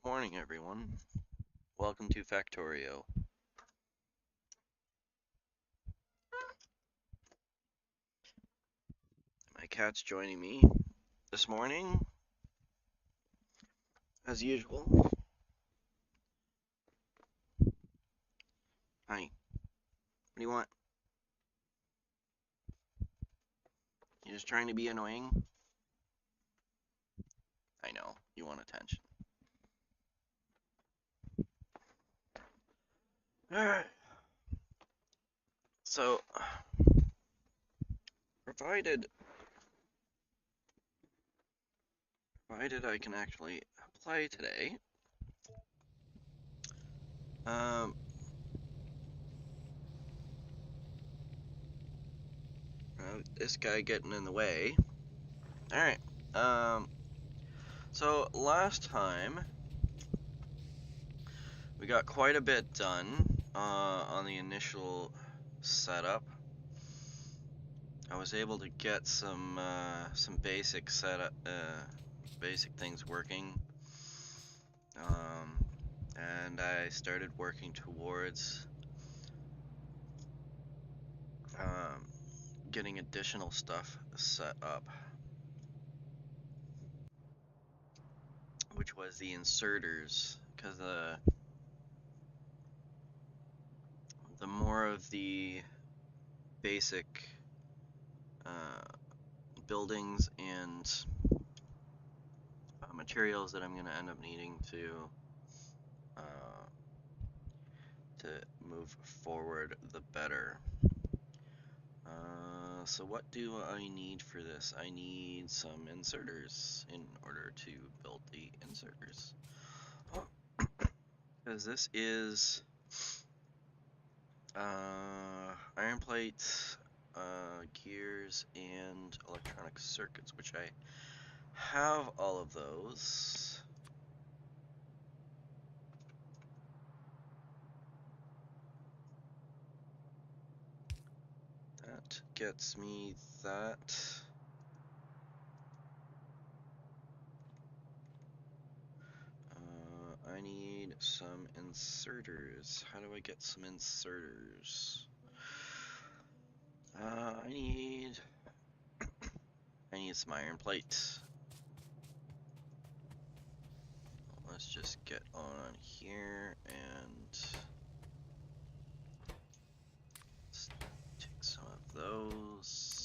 Morning, everyone. Welcome to Factorio. My cat's joining me this morning, as usual. Hi. What do you want? You just trying to be annoying? I know. You want attention. Alright. So, provided I can actually play today, um, this guy getting in the way. Alright. So last time we got quite a bit done on the initial setup. I was able to get some basic setup, basic things working, and I started working towards getting additional stuff set up, which was the inserters, because the more of the basic buildings and materials that I'm going to end up needing uh, to move forward, the better. So what do I need for this? I need some inserters in order to build the inserters. Because this is iron plates, gears, and electronic circuits, which I have all of those. That gets me that. I need some inserters. How do I get some inserters? I need some iron plates. Let's just get on here and let's take some of those.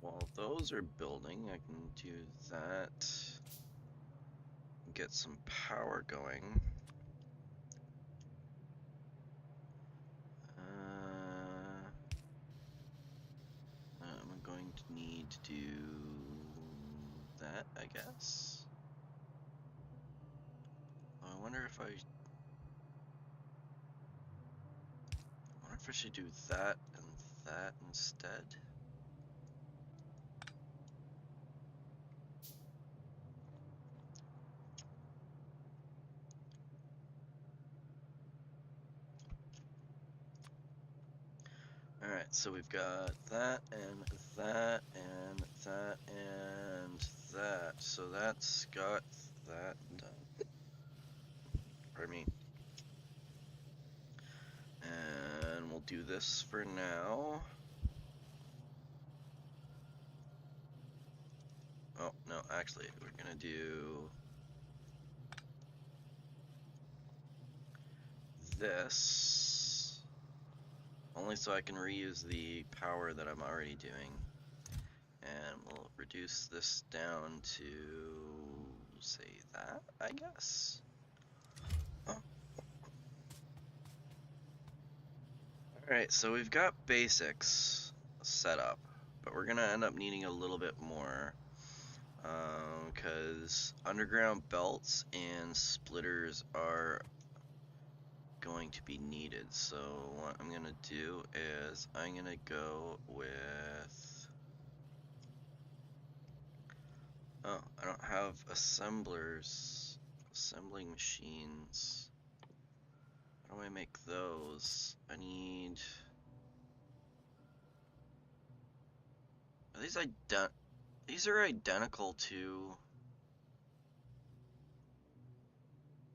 While those are building, I can do that. Get some power going. I'm going to need to do that, I guess. I wonder if I should do that and that instead. Alright, so we've got that and that and that and that. So that's got that done. Pardon me. And we'll do this for now. Oh, no, actually, we're gonna do this. Only so I can reuse the power that I'm already doing. And we'll reduce this down to, say, that, I guess. Oh. Alright, so we've got basics set up, but we're gonna end up needing a little bit more. Because underground belts and splitters are going to be needed. So what I'm gonna do is I'm gonna go with, oh, I don't have assembling machines. How do I make those? I need, are these are identical to,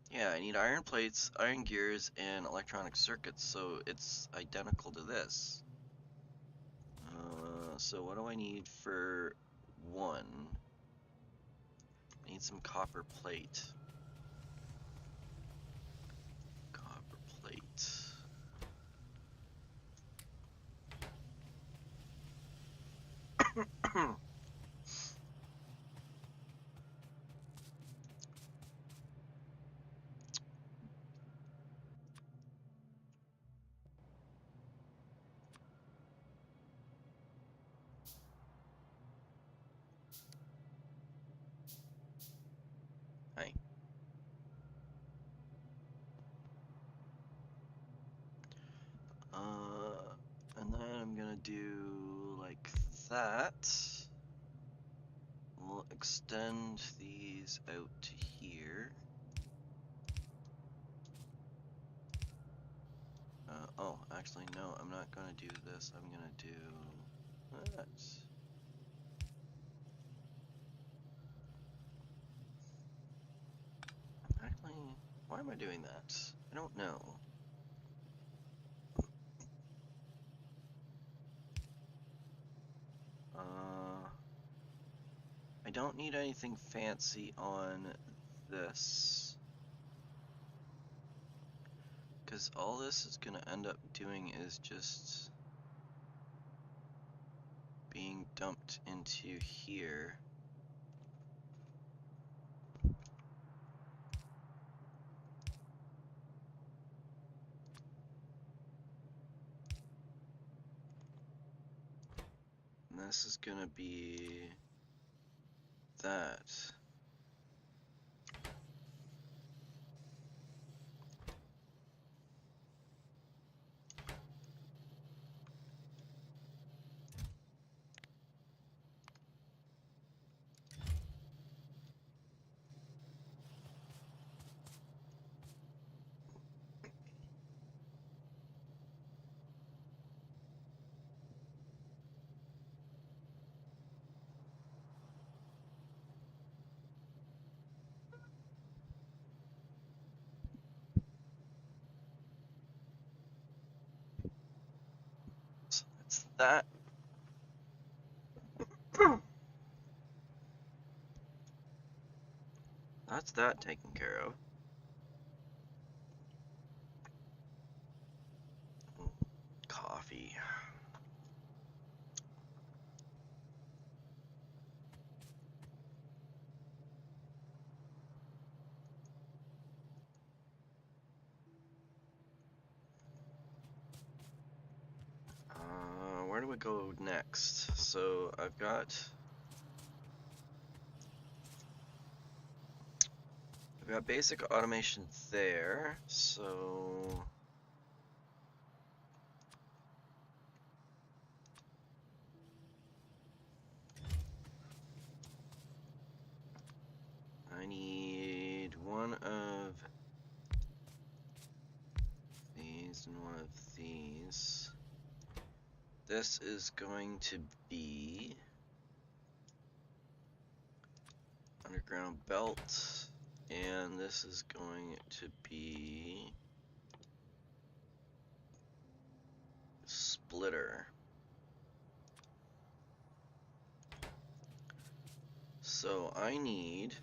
yeah, I need iron plates, iron gears, and electronic circuits, so it's identical to this. So what do I need for one? I need some copper plate. Copper plate. Hi. And then I'm gonna do like that. We'll extend these out to here. Oh, actually no, I'm not gonna do this. I'm gonna do that. Actually, why am I doing that? I don't know. I don't need anything fancy on this, because all this is gonna end up doing is just being dumped into here. And this is gonna be that. So it's that. That's that taken care of. Coffee. Where do we go next? So I've got basic automation there, so I need one of these and one of these. This is going to be underground belt, and this is going to be splitter. So I need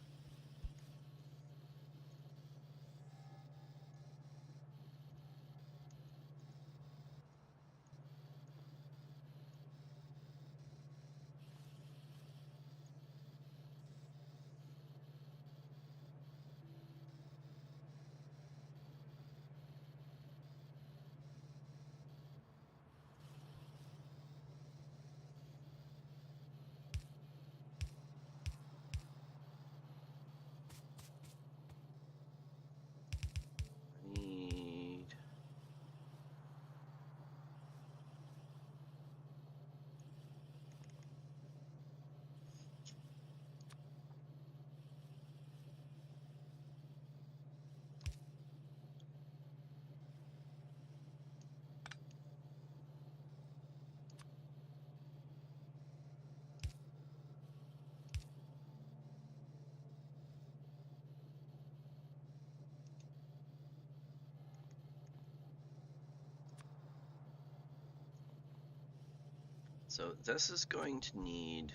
So this is going to need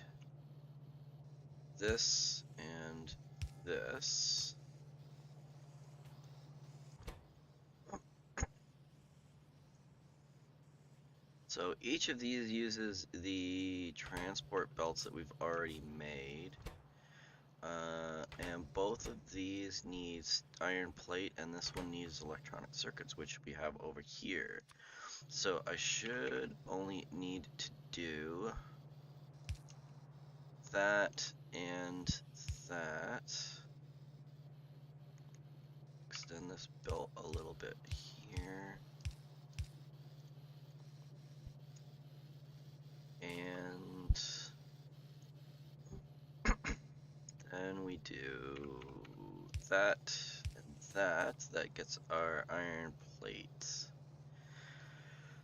this and this. So each of these uses the transport belts that we've already made. And both of these needs iron plate, and this one needs electronic circuits, which we have over here. So I should only need to do that and that. Extend this belt a little bit here. And then we do that and that. That gets our iron plate.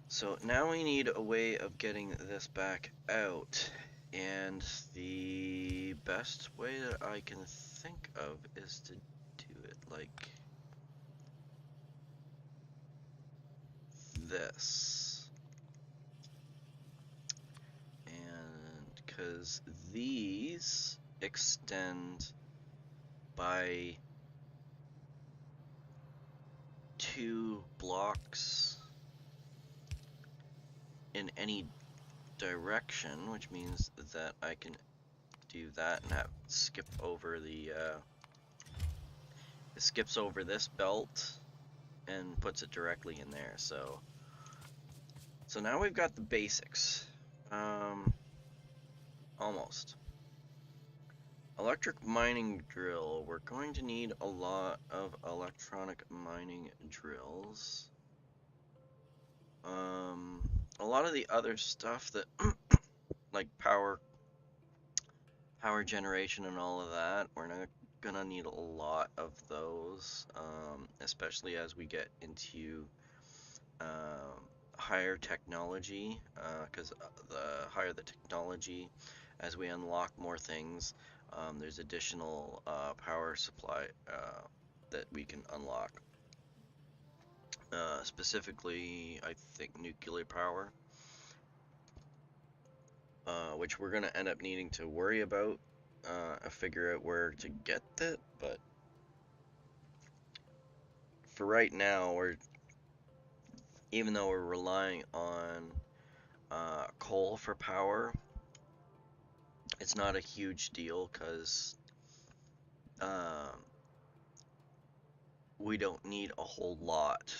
So now we need a way of getting this back out. And the best way that I can think of is to do it like this. And because these extend by 2 blocks in any direction, which means that I can do that and have skip over the it skips over this belt and puts it directly in there. So now we've got the basics. Almost. Electric mining drill. We're going to need a lot of electronic mining drills. A lot of the other stuff that like power generation and all of that, we're not gonna need a lot of those, especially as we get into higher technology, because the higher the technology, as we unlock more things, there's additional power supply that we can unlock. Specifically, I think nuclear power, which we're going to end up needing to worry about, figure out where to get that, but for right now, even though we're relying on coal for power, it's not a huge deal because we don't need a whole lot.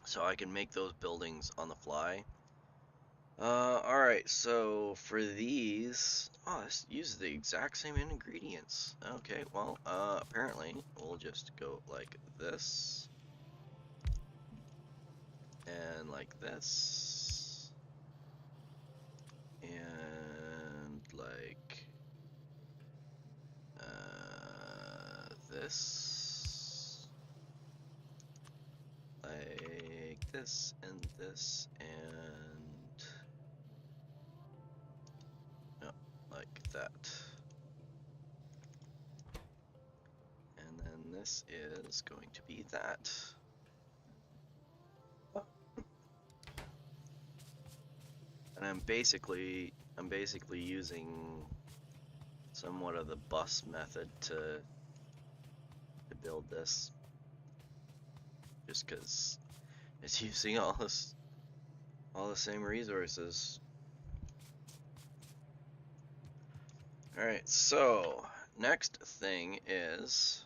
So I can make those buildings on the fly. Alright, so for these, this uses the exact same ingredients. Okay, well, apparently we'll just go like this, and like this, and like this, like this, and this, and no, like that. And then this is going to be that. And I'm basically using somewhat of the bus method to build this, just because it's using all the same resources. All right, so next thing is,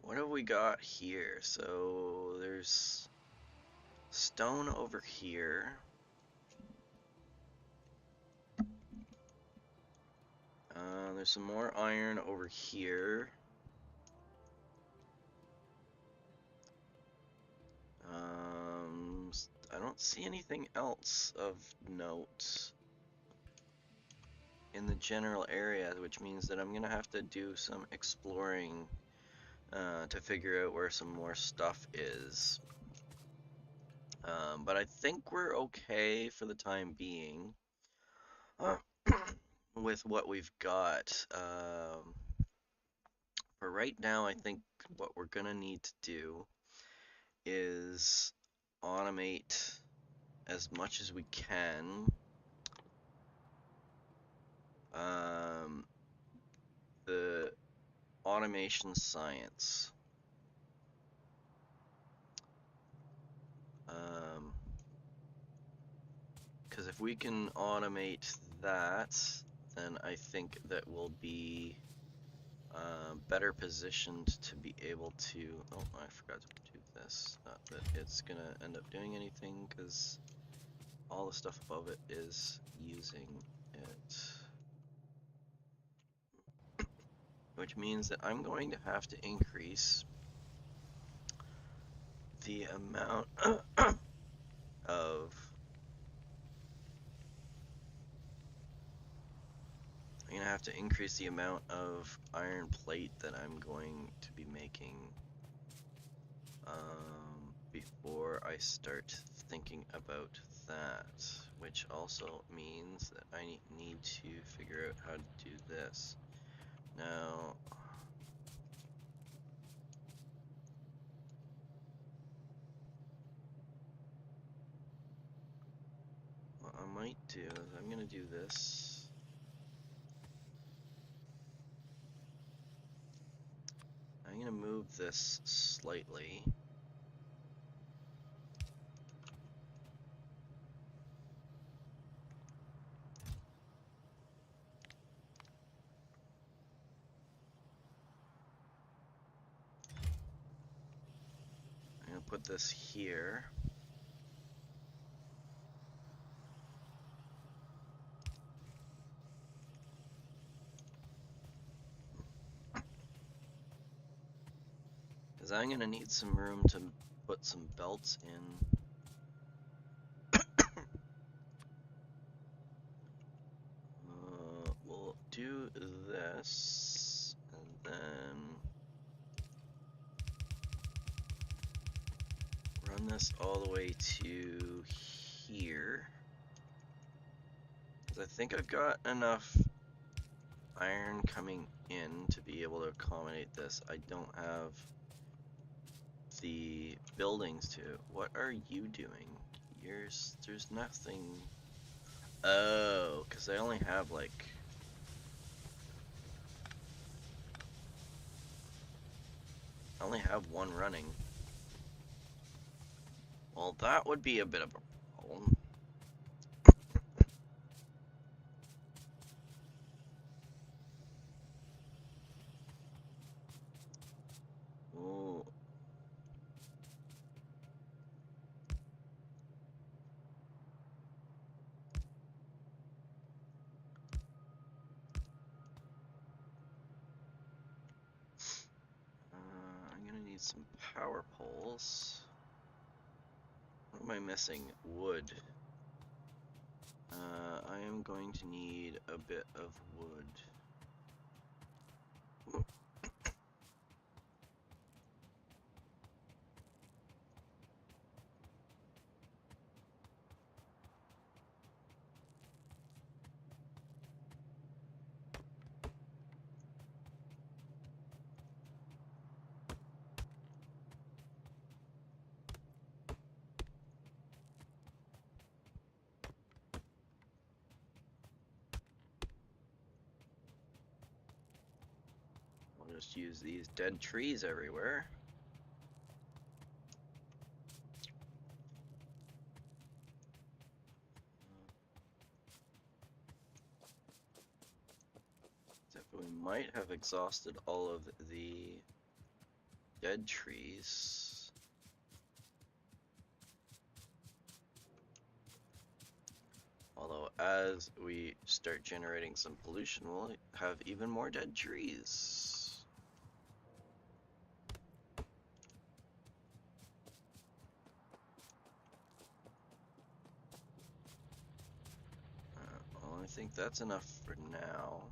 what have we got here? So there's stone over here. There's some more iron over here. I don't see anything else of note in the general area, which means that I'm gonna have to do some exploring to figure out where some more stuff is. But I think we're okay for the time being with what we've got. For right now, I think what we're gonna need to do is automate as much as we can the automation science. Because if we can automate that, then I think that we'll be better positioned to be able to. Oh, I forgot to do this. Not that it's gonna end up doing anything, because all the stuff above it is using it. Which means that I'm going to have to increase the amount of. I'm gonna have to increase the amount of iron plate that I'm going to be making before I start thinking about that, which also means that I need to figure out how to do this. Now, what I might do is I'm gonna do this. I'm gonna move this slightly. I'm gonna put this here. Because I'm gonna need some room to put some belts in. We'll do this, and then run this all the way to here. Because I think I've got enough iron coming in to be able to accommodate this. I don't have the buildings to. What are you doing? There's nothing. Oh, because I only have like. I only have one running. Well, that would be a bit of a problem. Oh. I'm gonna need some power poles. What am I missing? Wood. I am going to need a bit of wood. I'll just use these dead trees everywhere. Except we might have exhausted all of the dead trees. Although as we start generating some pollution, we'll have even more dead trees. Well, I think that's enough for now.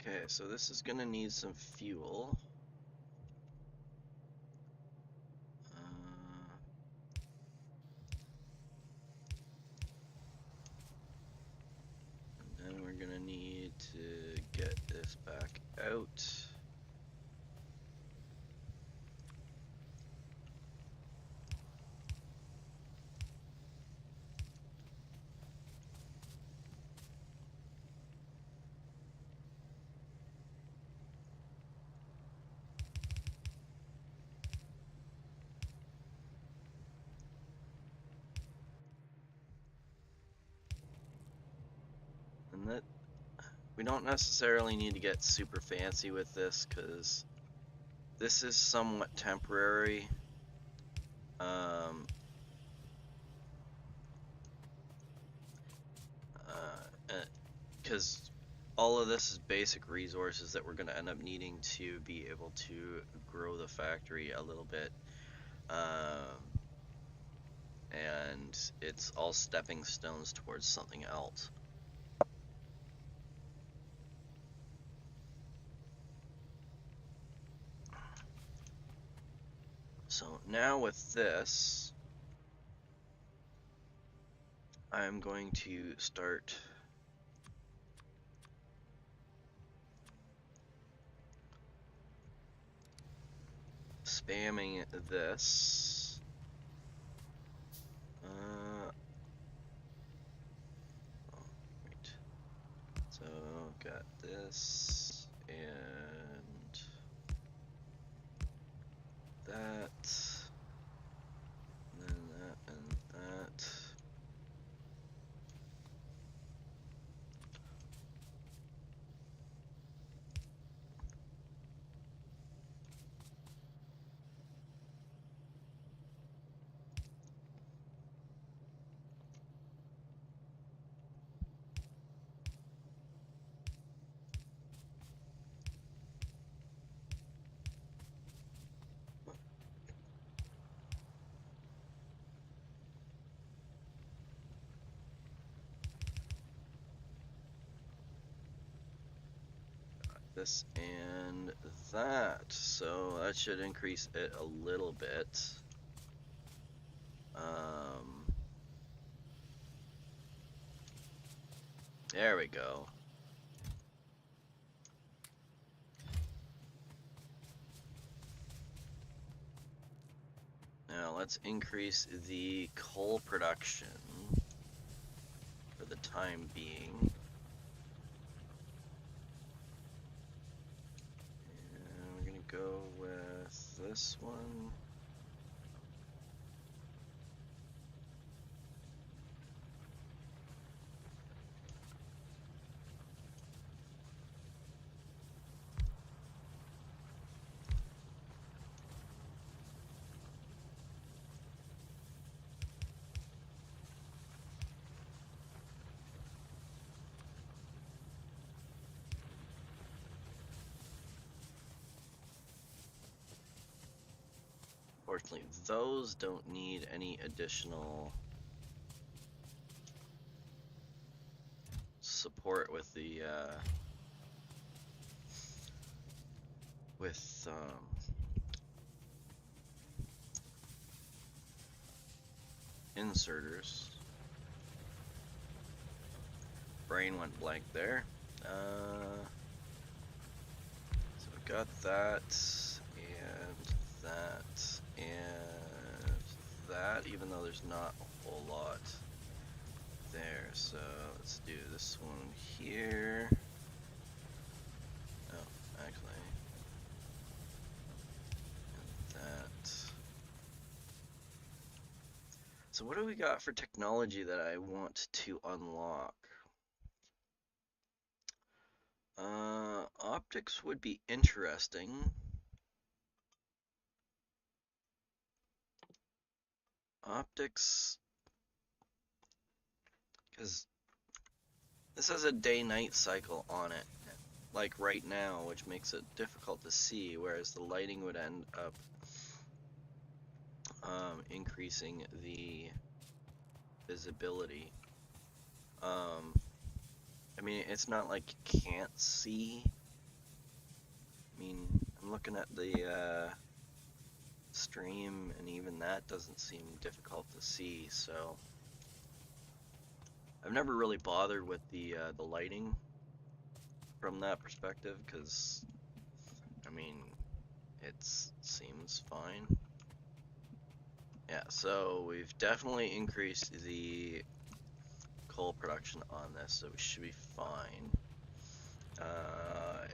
Okay, so this is gonna need some fuel. And then we're gonna need to get this back out. And that we don't necessarily need to get super fancy with this because this is somewhat temporary. Because all of this is basic resources that we're going to end up needing to be able to grow the factory a little bit. And it's all stepping stones towards something else. So now with this, I'm going to start spamming this. Right. So got this and that, and then that and that. This and that, so that should increase it a little bit. There we go. Now let's increase the coal production for the time being. And we're gonna go with this one. Unfortunately, those don't need any additional support with the inserters. Brain went blank there. So we got that and that and that, even though there's not a whole lot there. So let's do this one here. Oh, actually, and that. So what do we got for technology that I want to unlock? Optics would be interesting. Optics, because this has a day-night cycle on it, like right now, which makes it difficult to see, whereas the lighting would end up increasing the visibility. I mean, it's not like you can't see, mean, I'm looking at the stream, and even that doesn't seem difficult to see, so I've never really bothered with the lighting from that perspective, because I mean, it seems fine. Yeah, so we've definitely increased the coal production on this, so we should be fine.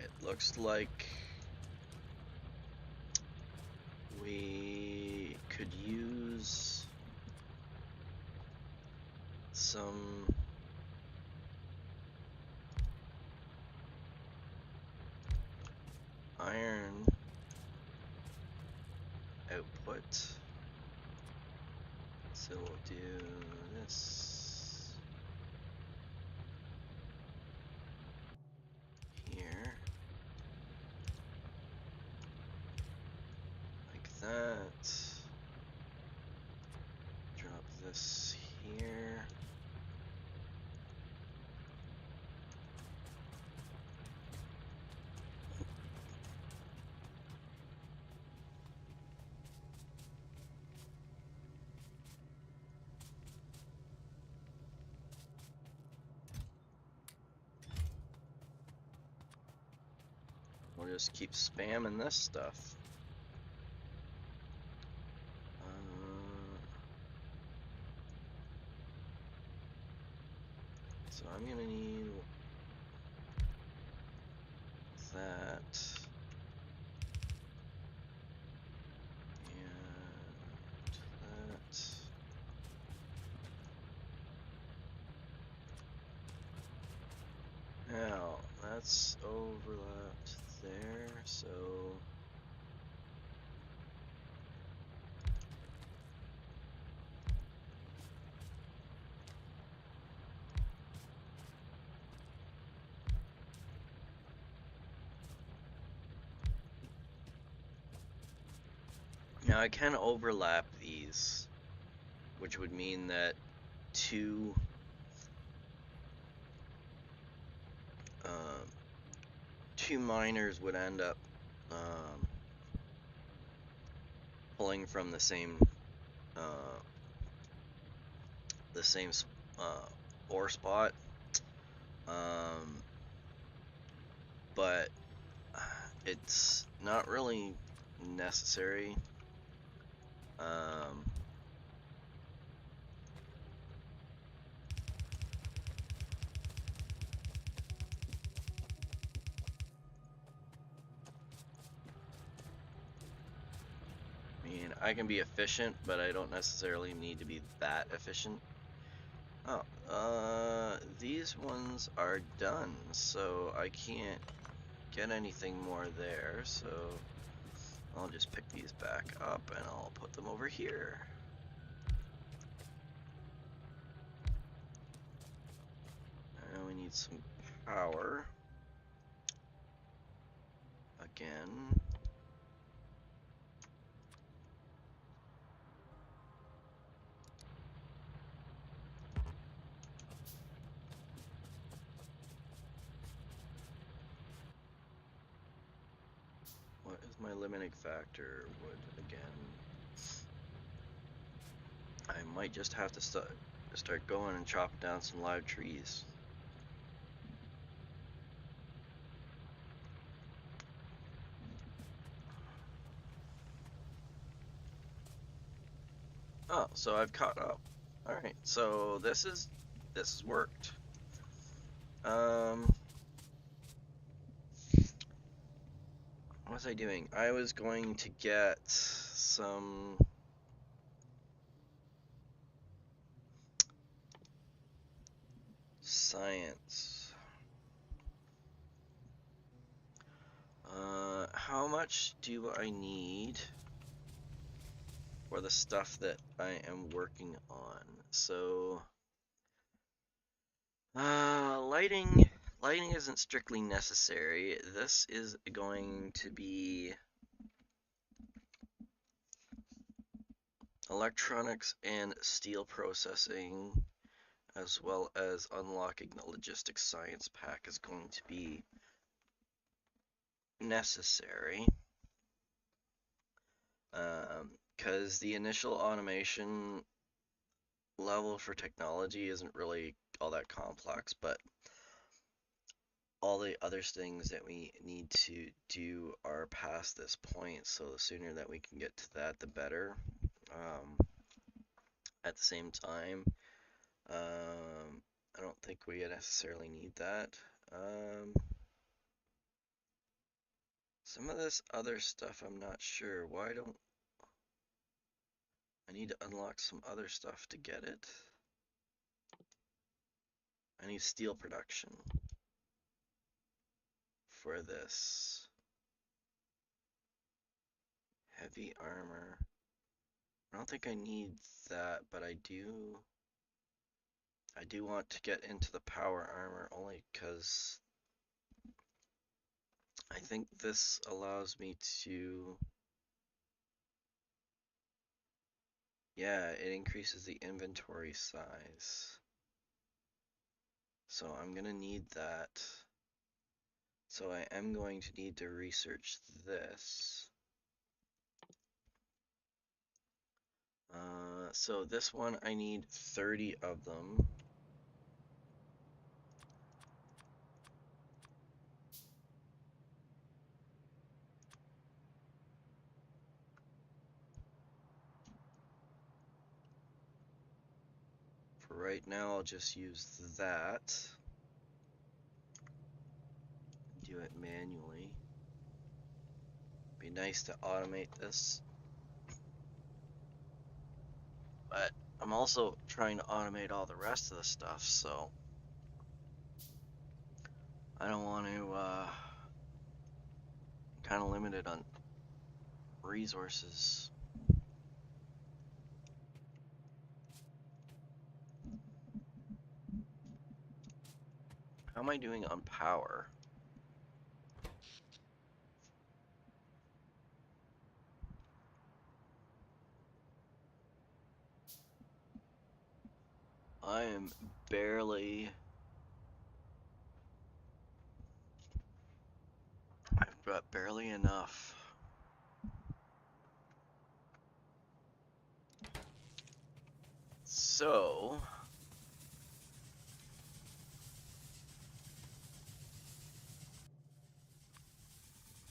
It looks like we could use some iron output. So we'll do this here, like that. Drop this here. We'll just keep spamming this stuff. So I'm gonna need that. And that. Now, that's overlapped there, so now I can overlap these, which would mean that two two miners would end up pulling from the same uh, ore spot, but it's not really necessary. I mean, I can be efficient, but I don't necessarily need to be that efficient. Oh, these ones are done, so I can't get anything more there, so I'll just pick these back up and I'll put them over here. And we need some power. Again. What is my limiting factor? Wood again. I might just have to start going and chopping down some live trees. Oh, so I've caught up. Alright, so this has worked. What was I doing? I was going to get some science. How much do I need for the stuff that I am working on? So, lighting isn't strictly necessary. This is going to be electronics and steel processing, as well as unlocking the logistics science pack is going to be necessary. Because the initial automation level for technology isn't really all that complex, but all the other things that we need to do are past this point, so the sooner that we can get to that, the better. At the same time, I don't think we necessarily need that. Some of this other stuff, I'm not sure. Why don't I need to unlock some other stuff to get it? I need steel production for this. Heavy armor. I don't think I need that, but I do want to get into the power armor only because I think this allows me to, yeah, it increases the inventory size. So I'm gonna need that. So I am going to need to research this. So this one I need 30 of them. For right now, I'll just use that. Do it manually. Be nice to automate this. But I'm also trying to automate all the rest of the stuff, so I don't want to, kind of limited on resources. How am I doing on power? I am barely... I've got barely enough. So...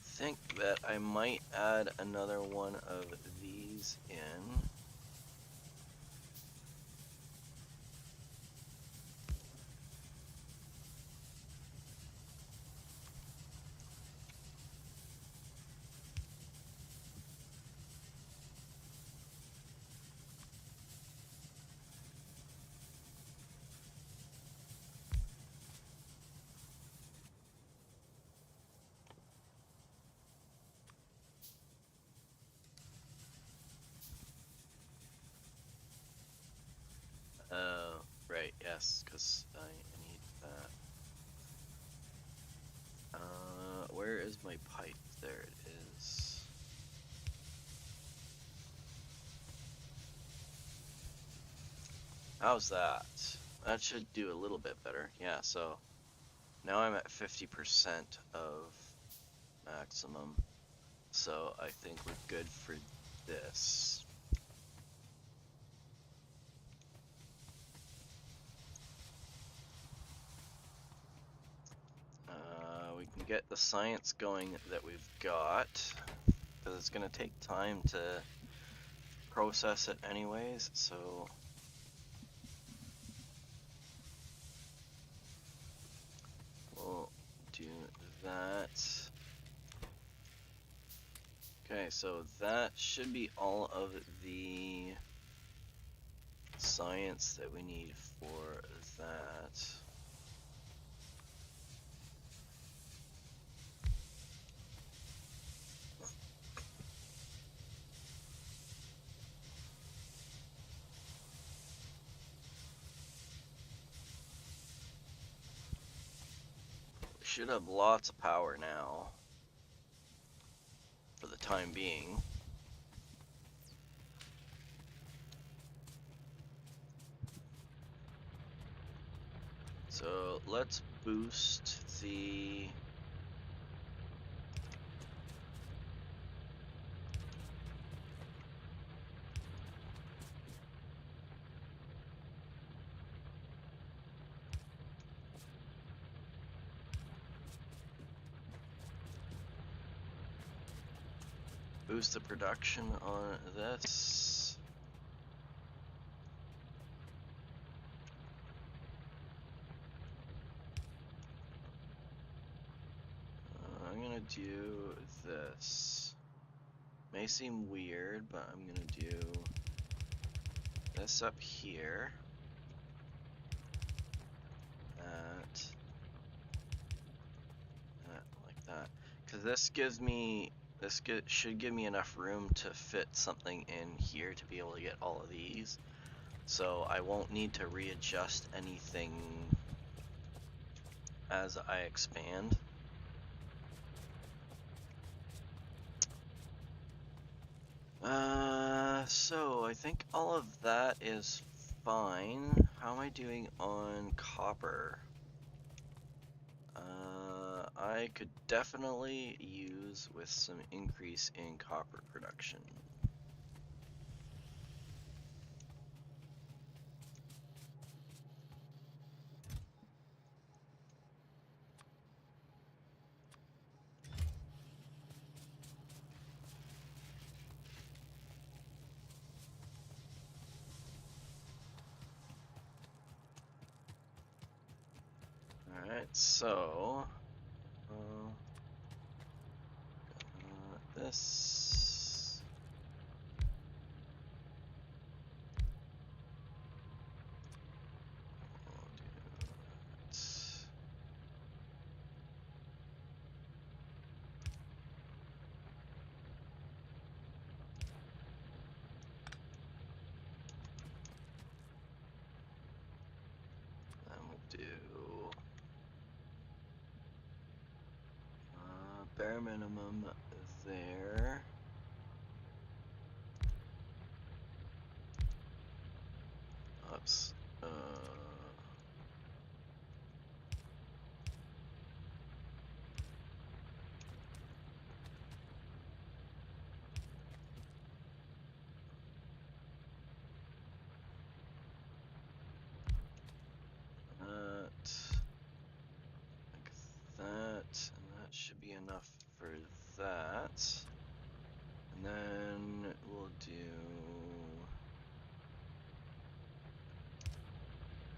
think that I might add another one of these in. Right, yes, because I need that. Where is my pipe? There it is. How's that? That should do a little bit better. Yeah, so now I'm at 50% of maximum. So I think we're good for this. We can get the science going that we've got, because it's going to take time to process it anyways, so we'll do that. Okay, so that should be all of the science that we need for that. We should have lots of power now, for the time being. So let's boost the boost the production on this. I'm gonna do this. May seem weird, but I'm gonna do this up here. That like that. Because this gives me, should give me enough room to fit something in here to be able to get all of these. So I won't need to readjust anything as I expand. So I think all of that is fine. How am I doing on copper? I could definitely use with some increase in copper production. Alright, so this. We'll do that. Then we'll do bare minimum there. Oops. That, and that should be enough for that. And then we'll do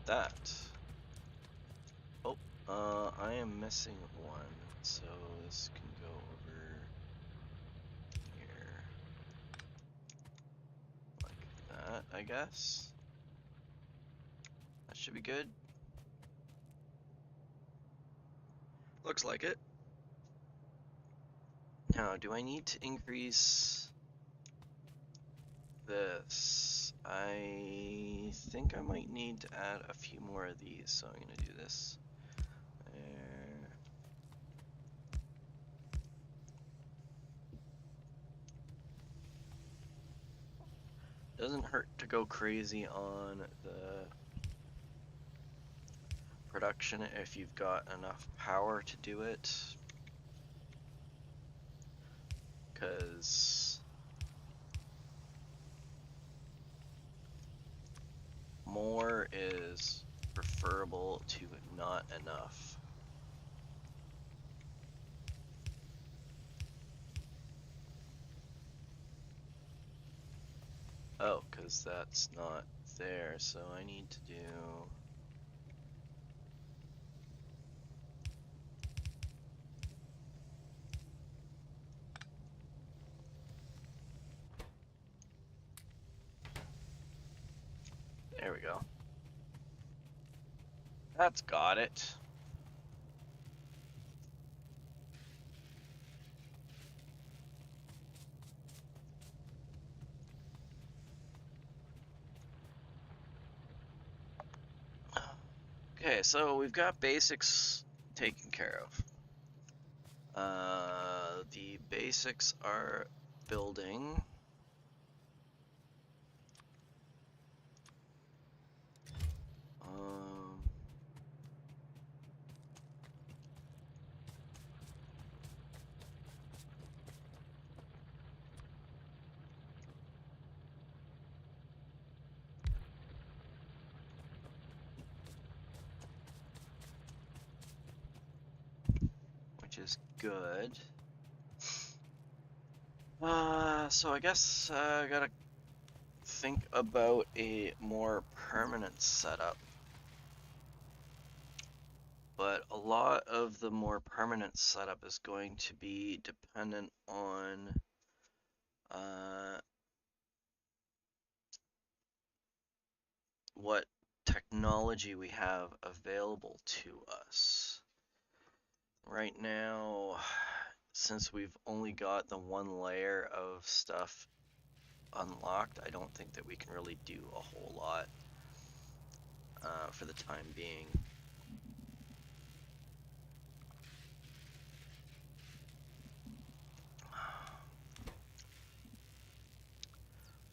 that. Oh, I am missing one, so this can go over here. Like that, I guess. That should be good. Looks like it. Now, do I need to increase this? I think I might need to add a few more of these, so I'm going to do this. There. Doesn't hurt to go crazy on the production if you've got enough power to do it, because more is preferable to not enough. Oh, because that's not there, so I need to do there we go. That's got it. Okay, so we've got basics taken care of. The basics are building. Which is good. So I guess I gotta think about a more permanent setup. But a lot of the more permanent setup is going to be dependent on uh, what technology we have available to us. Right now, since we've only got the one layer of stuff unlocked, I don't think that we can really do a whole lot for the time being.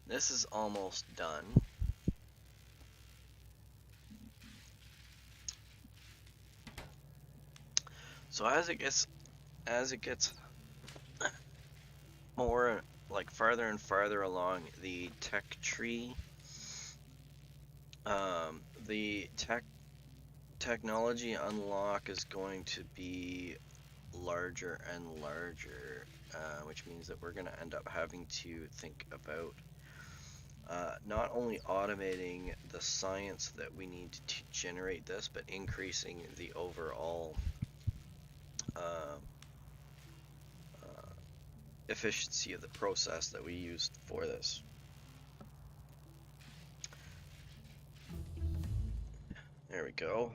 This is almost done. So as it gets more like farther and farther along the tech tree, the technology unlock is going to be larger and larger, which means that we're going to end up having to think about not only automating the science that we need to generate this, but increasing the overall uh, uh, efficiency of the process that we use for this. There we go.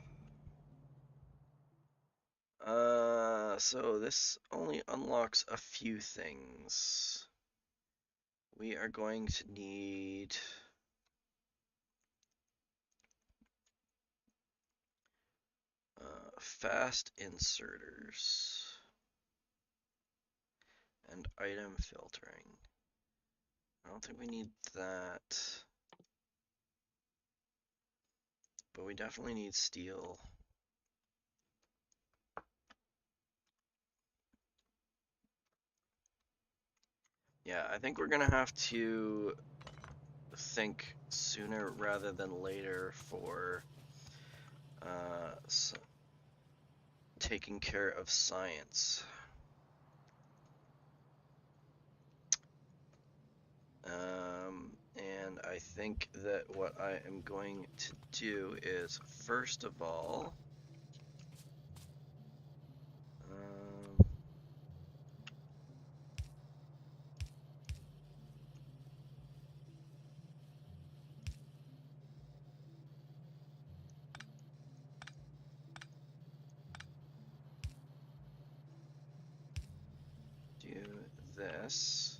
So this only unlocks a few things. We are going to need fast inserters and item filtering. I don't think we need that, but we definitely need steel. Yeah, I think we're gonna have to think sooner rather than later for taking care of science. And I think that what I am going to do is, first of all, do this.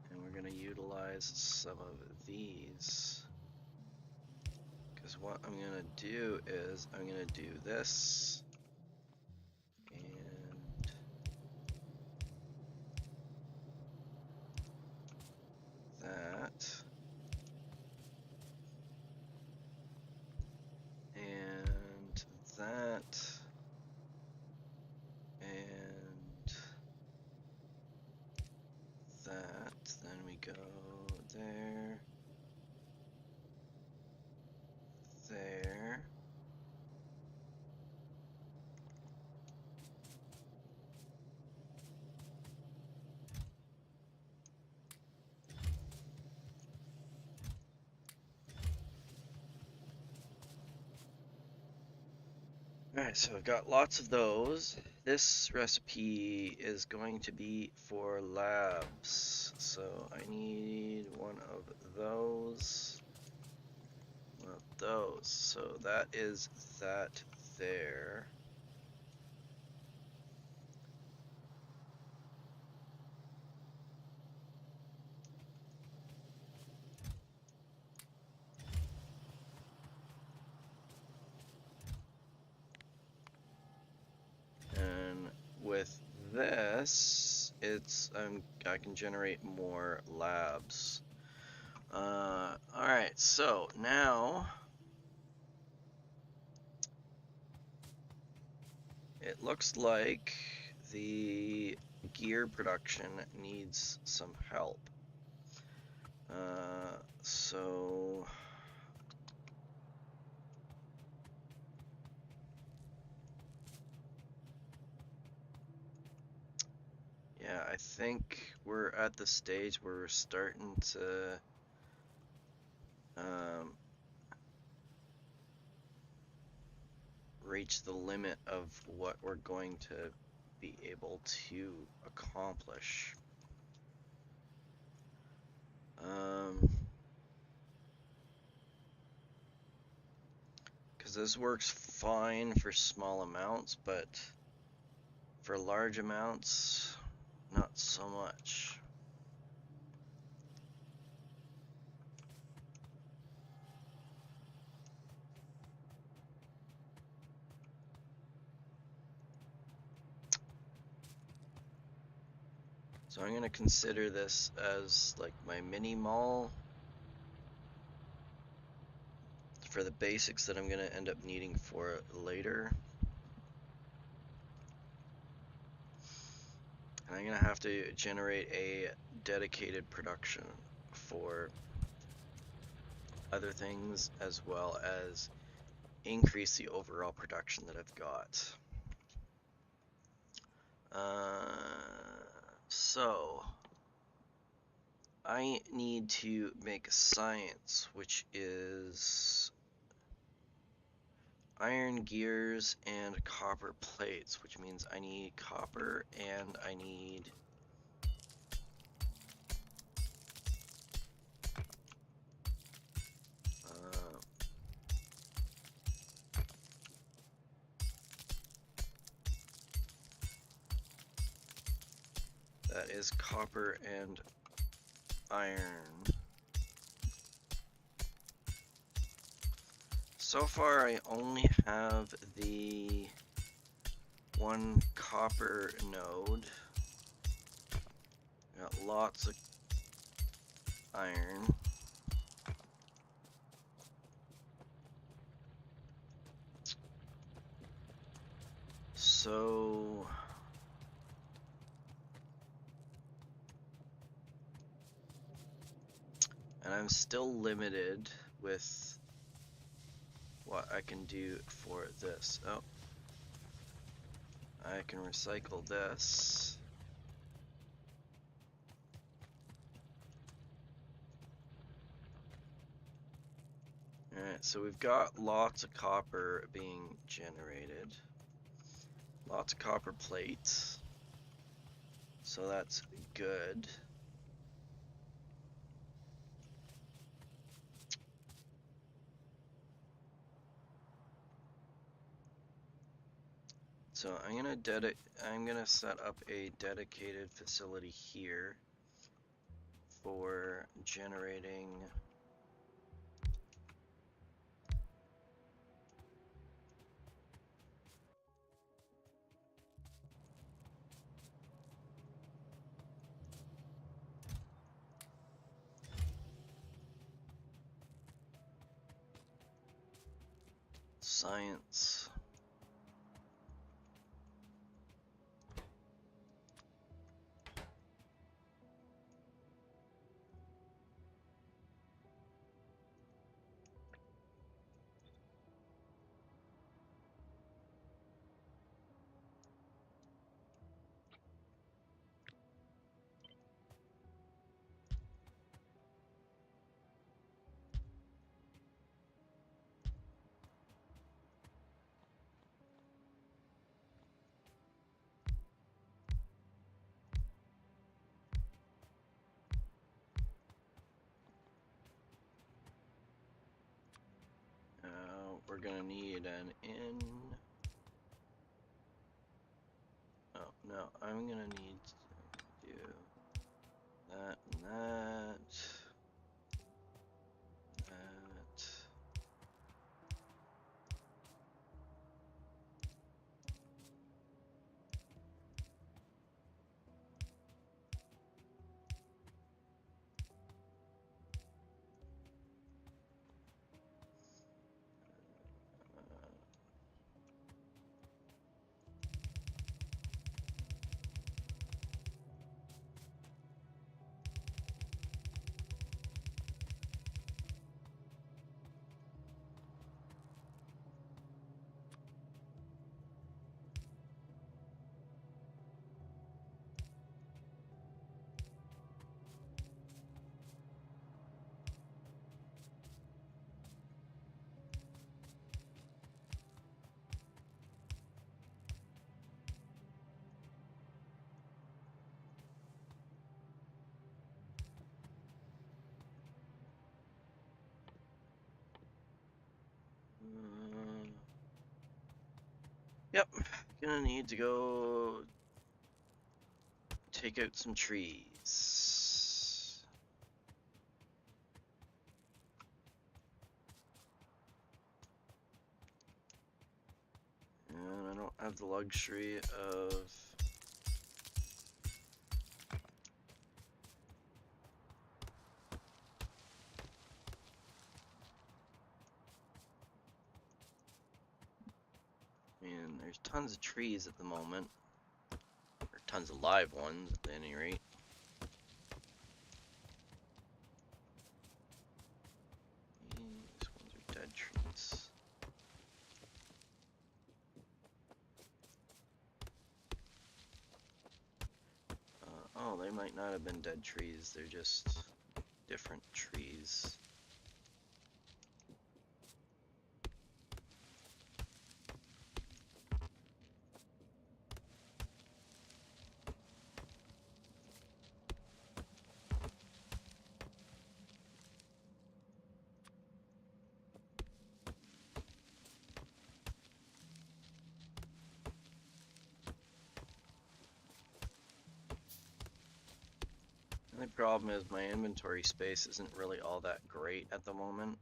And we're going to utilize some of these. Because what I'm going to do is, I'm going to do this. And that. And that. And that. Then we go there. There. Alright, so I've got lots of those. This recipe is going to be for labs. So I need one of those. One of those. So that is that there. And with this, I can generate more labs. Alright, so now it looks like the gear production needs some help. So yeah, I think we're at the stage where we're starting to reach the limit of what we're going to be able to accomplish. Because this works fine for small amounts, but for large amounts, not so much. So I'm going to consider this as like my mini mall for the basics that I'm going to end up needing for later. And I'm going to have to generate a dedicated production for other things, as well as increase the overall production that I've got. So I need to make science, which is iron gears and copper plates, which means I need copper and I need that is copper and iron. So far I only have the one copper node. Got lots of iron. So and I'm still limited with what I can do for this. Oh, I can recycle this. Alright, so we've got lots of copper being generated. Lots of copper plates. So that's good. So I'm gonna set up a dedicated facility here for generating science. We're gonna need an in. Oh no, I'm gonna need to do that and that. That. Yep, gonna need to go take out some trees. And I don't have the luxury of... I mean, there's tons of trees at the moment. Or tons of live ones, at any rate. These ones are dead trees. Oh, they might not have been dead trees. They're just different trees. The only problem is my inventory space isn't really all that great at the moment.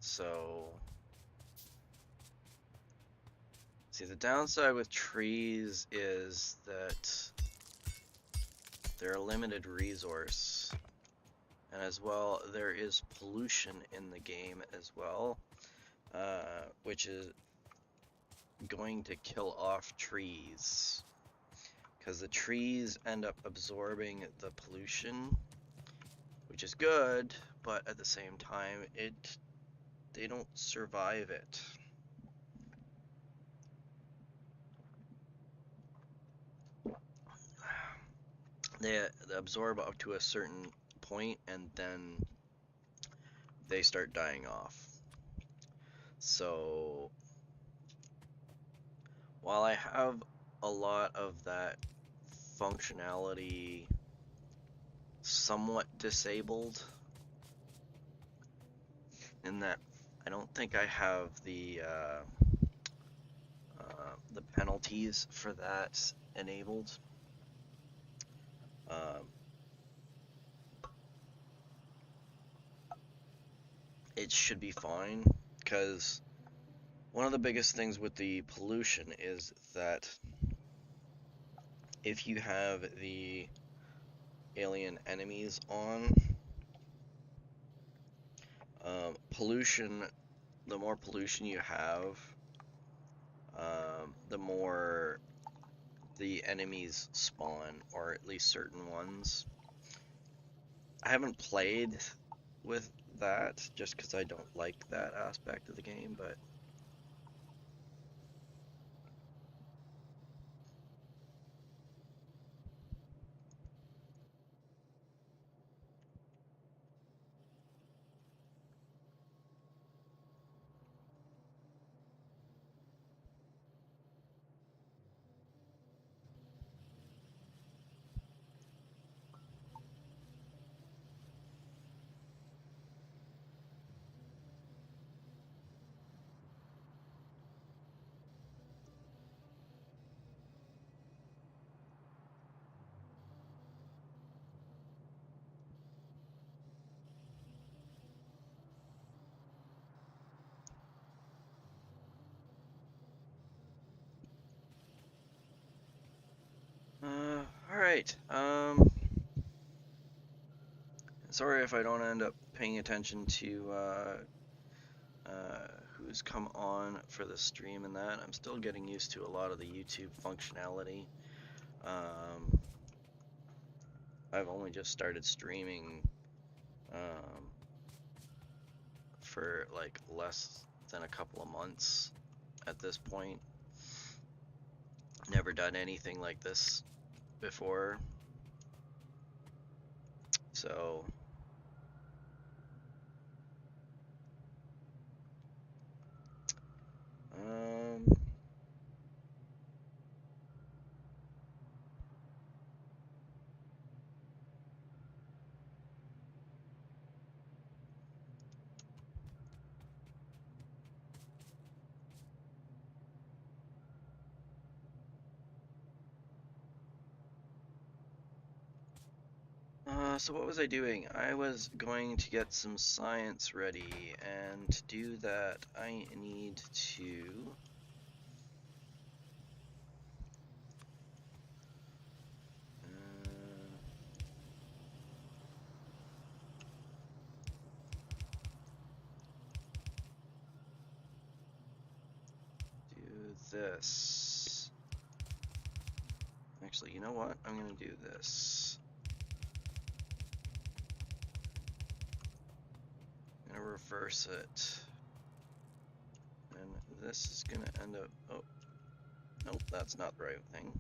So, see, the downside with trees is that they're a limited resource. And as well, there is pollution in the game as well, which is going to kill off trees. Because the trees end up absorbing the pollution, which is good, but at the same time, they don't survive it. They absorb up to a certain point, and then they start dying off. So, while I have a lot of that functionality somewhat disabled, in that I don't think I have the penalties for that enabled. It should be fine, because one of the biggest things with the pollution is that if you have the alien enemies on, pollution, the more pollution you have, the more the enemies spawn, or at least certain ones. I haven't played with that just because I don't like that aspect of the game, but alright, sorry if I don't end up paying attention to who's come on for the stream and that. I'm still getting used to a lot of the YouTube functionality. I've only just started streaming for like less than a couple of months at this point. Never done anything like this before. So So what was I doing? I was going to get some science ready, and to do that, I need to do this. Actually, you know what? I'm gonna do this. I'm gonna reverse it. And this is gonna end up, oh, nope, that's not the right thing.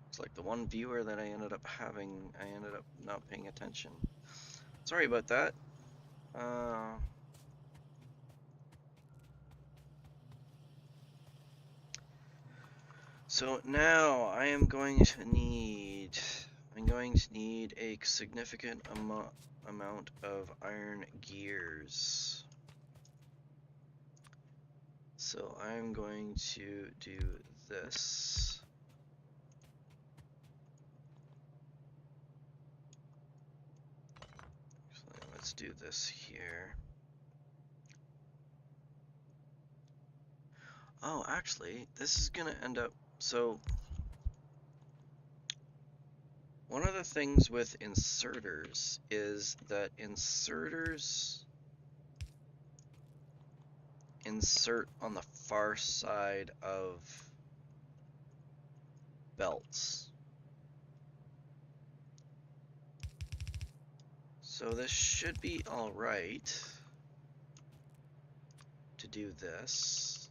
It's like the one viewer that I ended up having, I ended up not paying attention. Sorry about that. So now I am going to need, a significant amount of iron gears. So I'm going to do this. So let's do this here. Oh, actually, this is gonna end up, so one of the things with inserters is that inserters insert on the far side of belts. So this should be all right to do this.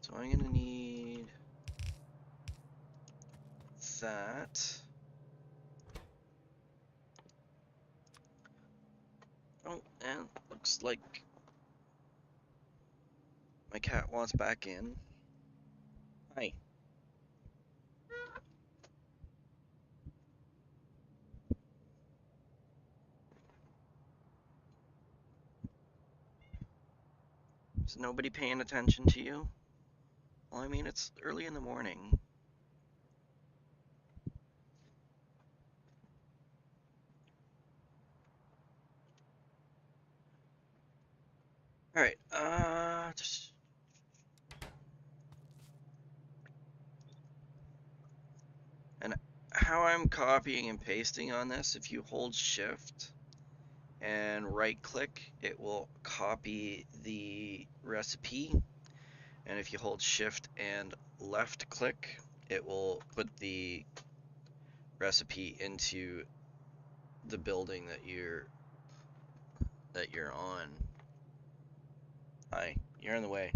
So I'm gonna need that. Oh, and looks like my cat wants back in. Hi. Is nobody paying attention to you? Well, I mean, it's early in the morning. Alright, and how I'm copying and pasting on this, if you hold shift and right click, it will copy the recipe. And if you hold shift and left click, it will put the recipe into the building that you're on. Hi, you're in the way.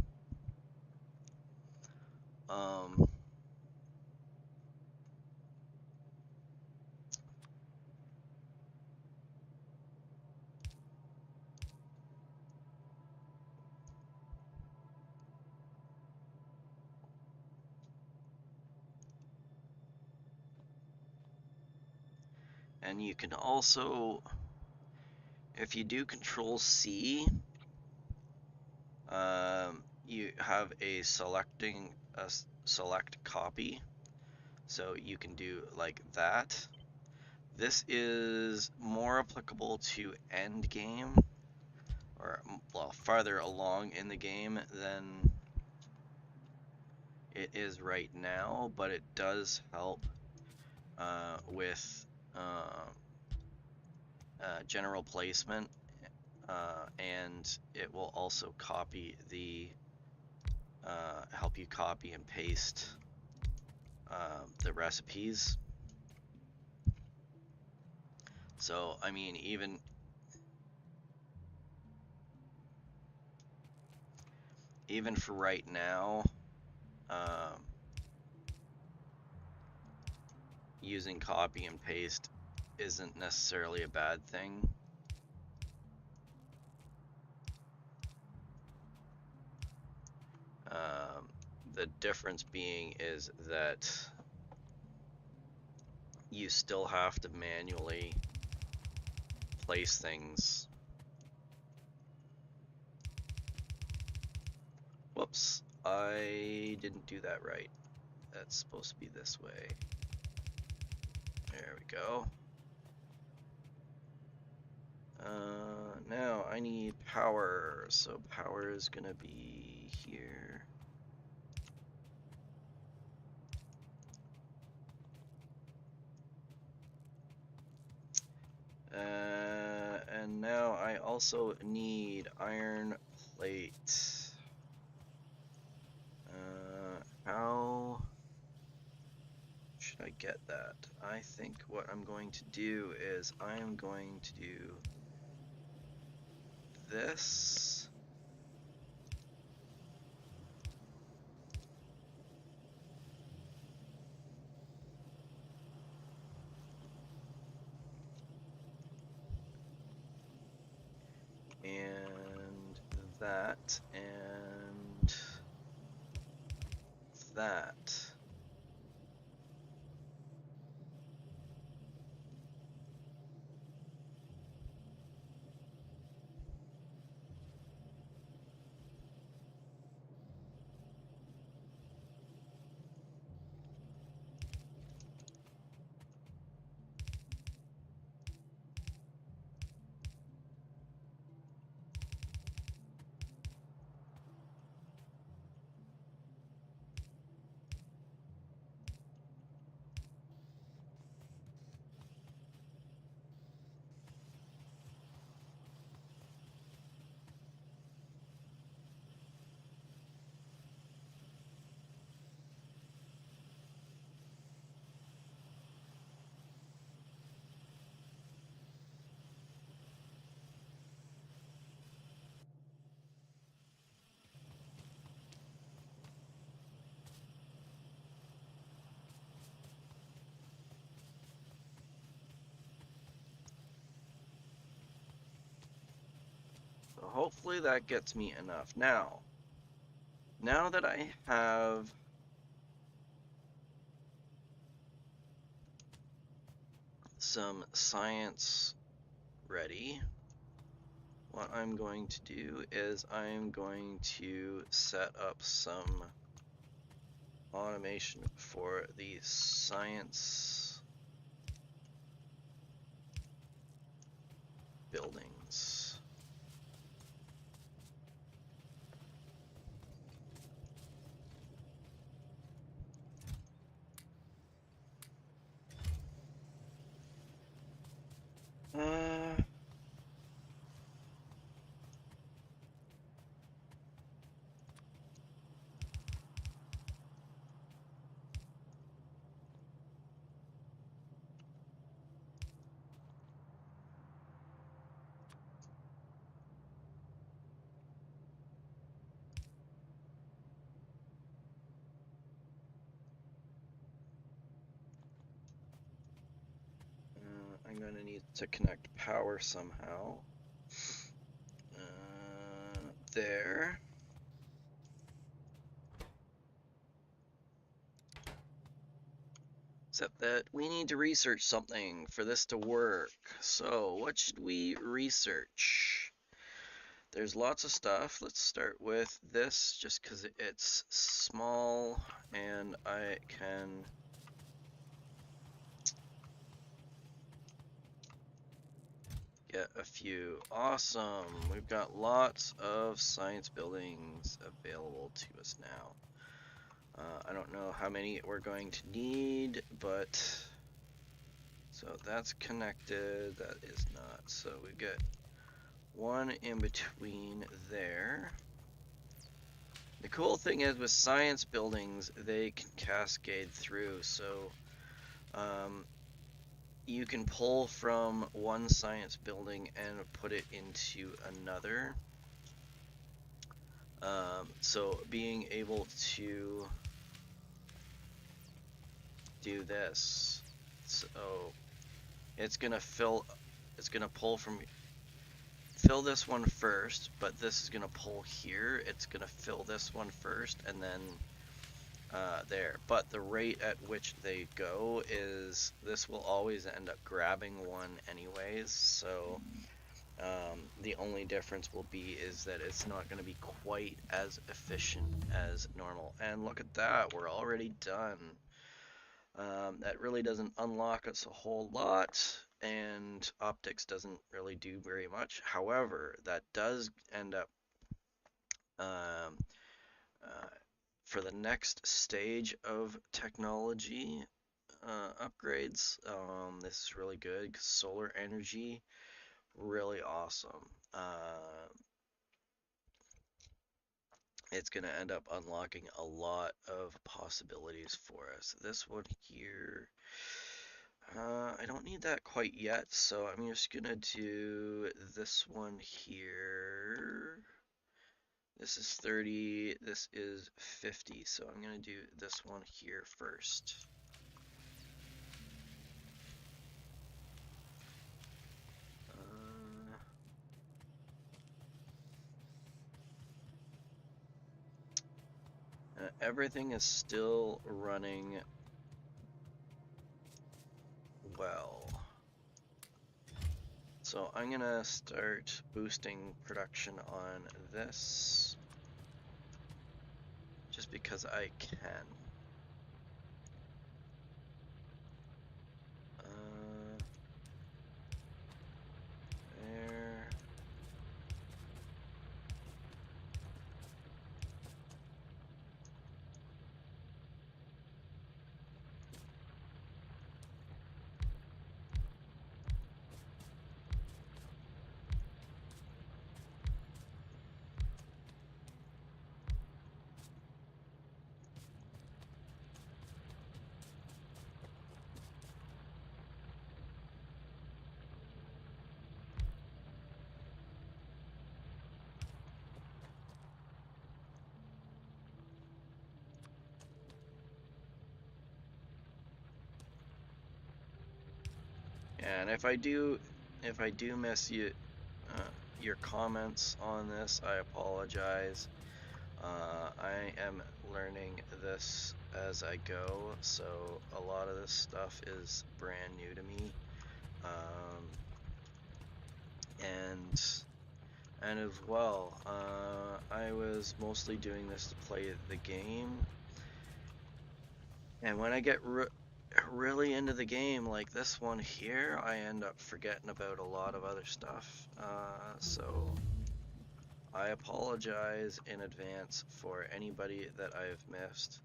And you can also, if you do Control C, you have a select copy, so you can do like that. This is more applicable to end game, or well, farther along in the game than it is right now, but it does help with general placement, and it will also copy the help you copy and paste the recipes. So, I mean, even for right now, using copy and paste isn't necessarily a bad thing. The difference being is that you still have to manually place things. Whoops, I didn't do that right. That's supposed to be this way. There we go. Now I need power, so power is gonna be here. And now I also need iron plate. How should I get that? I think what I'm going to do is I am going to do this. And that, and that. So hopefully that gets me enough. Now that I have some science ready, what I'm going to do is I'm going to set up some automation for the science buildings. I'm going to need to connect power somehow. There. Except that we need to research something for this to work. So what should we research? There's lots of stuff. Let's start with this just because it's small and I can get a few. Awesome. We've got lots of science buildings available to us now. I don't know how many we're going to need, but so that's connected. That is not. So we've got one in between there. The cool thing is with science buildings, they can cascade through, so you can pull from one science building and put it into another. So being able to do this, so it's gonna pull this one first, but this is gonna pull here. It's gonna fill this one first, and then there. But the rate at which they go is, this will always end up grabbing one anyways, so the only difference will be is that it's not going to be quite as efficient as normal. And look at that, we're already done. That really doesn't unlock us a whole lot, and optics doesn't really do very much. However, that does end up um, for the next stage of technology upgrades. This is really good because solar energy, really awesome. It's going to end up unlocking a lot of possibilities for us. This one here, I don't need that quite yet, so I'm just going to do this one here. This is 30, this is 50, so I'm going to do this one here first. Everything is still running well. So I'm gonna start boosting production on this just because I can. There. And if I do miss your comments on this, I apologize. I am learning this as I go, so a lot of this stuff is brand new to me. And as well, I was mostly doing this to play the game, and when I get really into the game, like this one here, I end up forgetting about a lot of other stuff. So I apologize in advance for anybody that I've missed.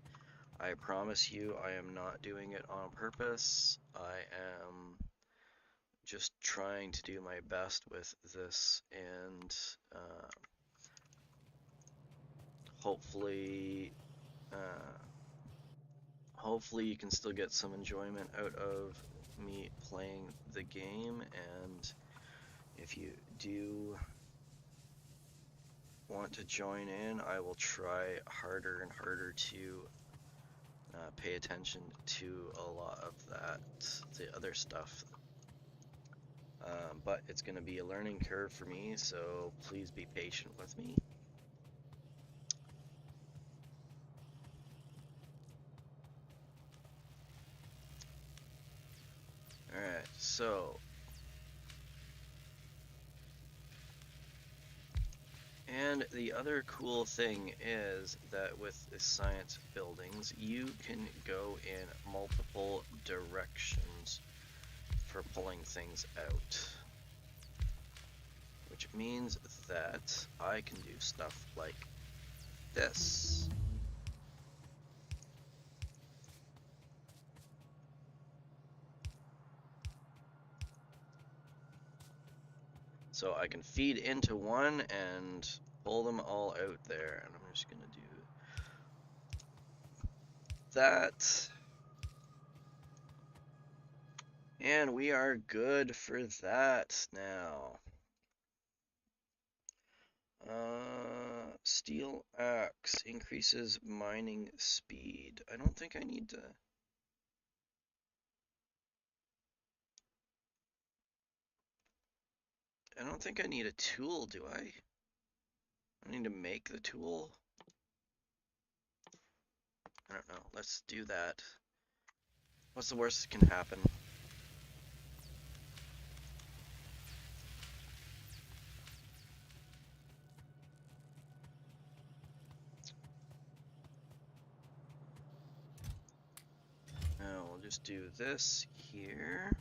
I promise you I am not doing it on purpose. I am just trying to do my best with this, and hopefully you can still get some enjoyment out of me playing the game. And if you do want to join in, I will try harder and harder to pay attention to a lot of the other stuff. But it's going to be a learning curve for me, so please be patient with me. Alright, so and the other cool thing is that with the science buildings, you can go in multiple directions for pulling things out, which means that I can do stuff like this. So I can feed into one and pull them all out there, and I'm just gonna do that. And we are good for that now. Steel axe increases mining speed. I don't think I need to. I don't think I need a tool, do I? I need to make the tool. I don't know. Let's do that. What's the worst that can happen? Now we'll just do this here.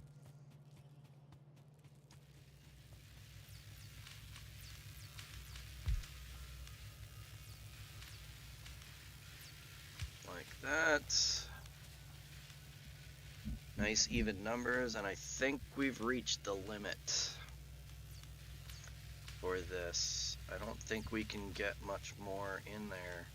Like that. Nice even numbers, and I think we've reached the limit for this. I don't think we can get much more in there.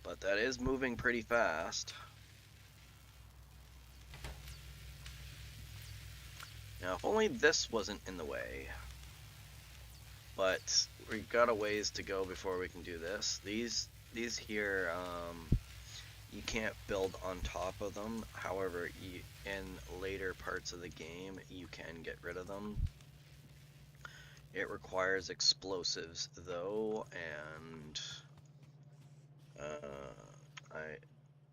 But that is moving pretty fast. Now, if only this wasn't in the way. But we've got a ways to go before we can do this. These here, you can't build on top of them. However, in later parts of the game, you can get rid of them. It requires explosives, though, and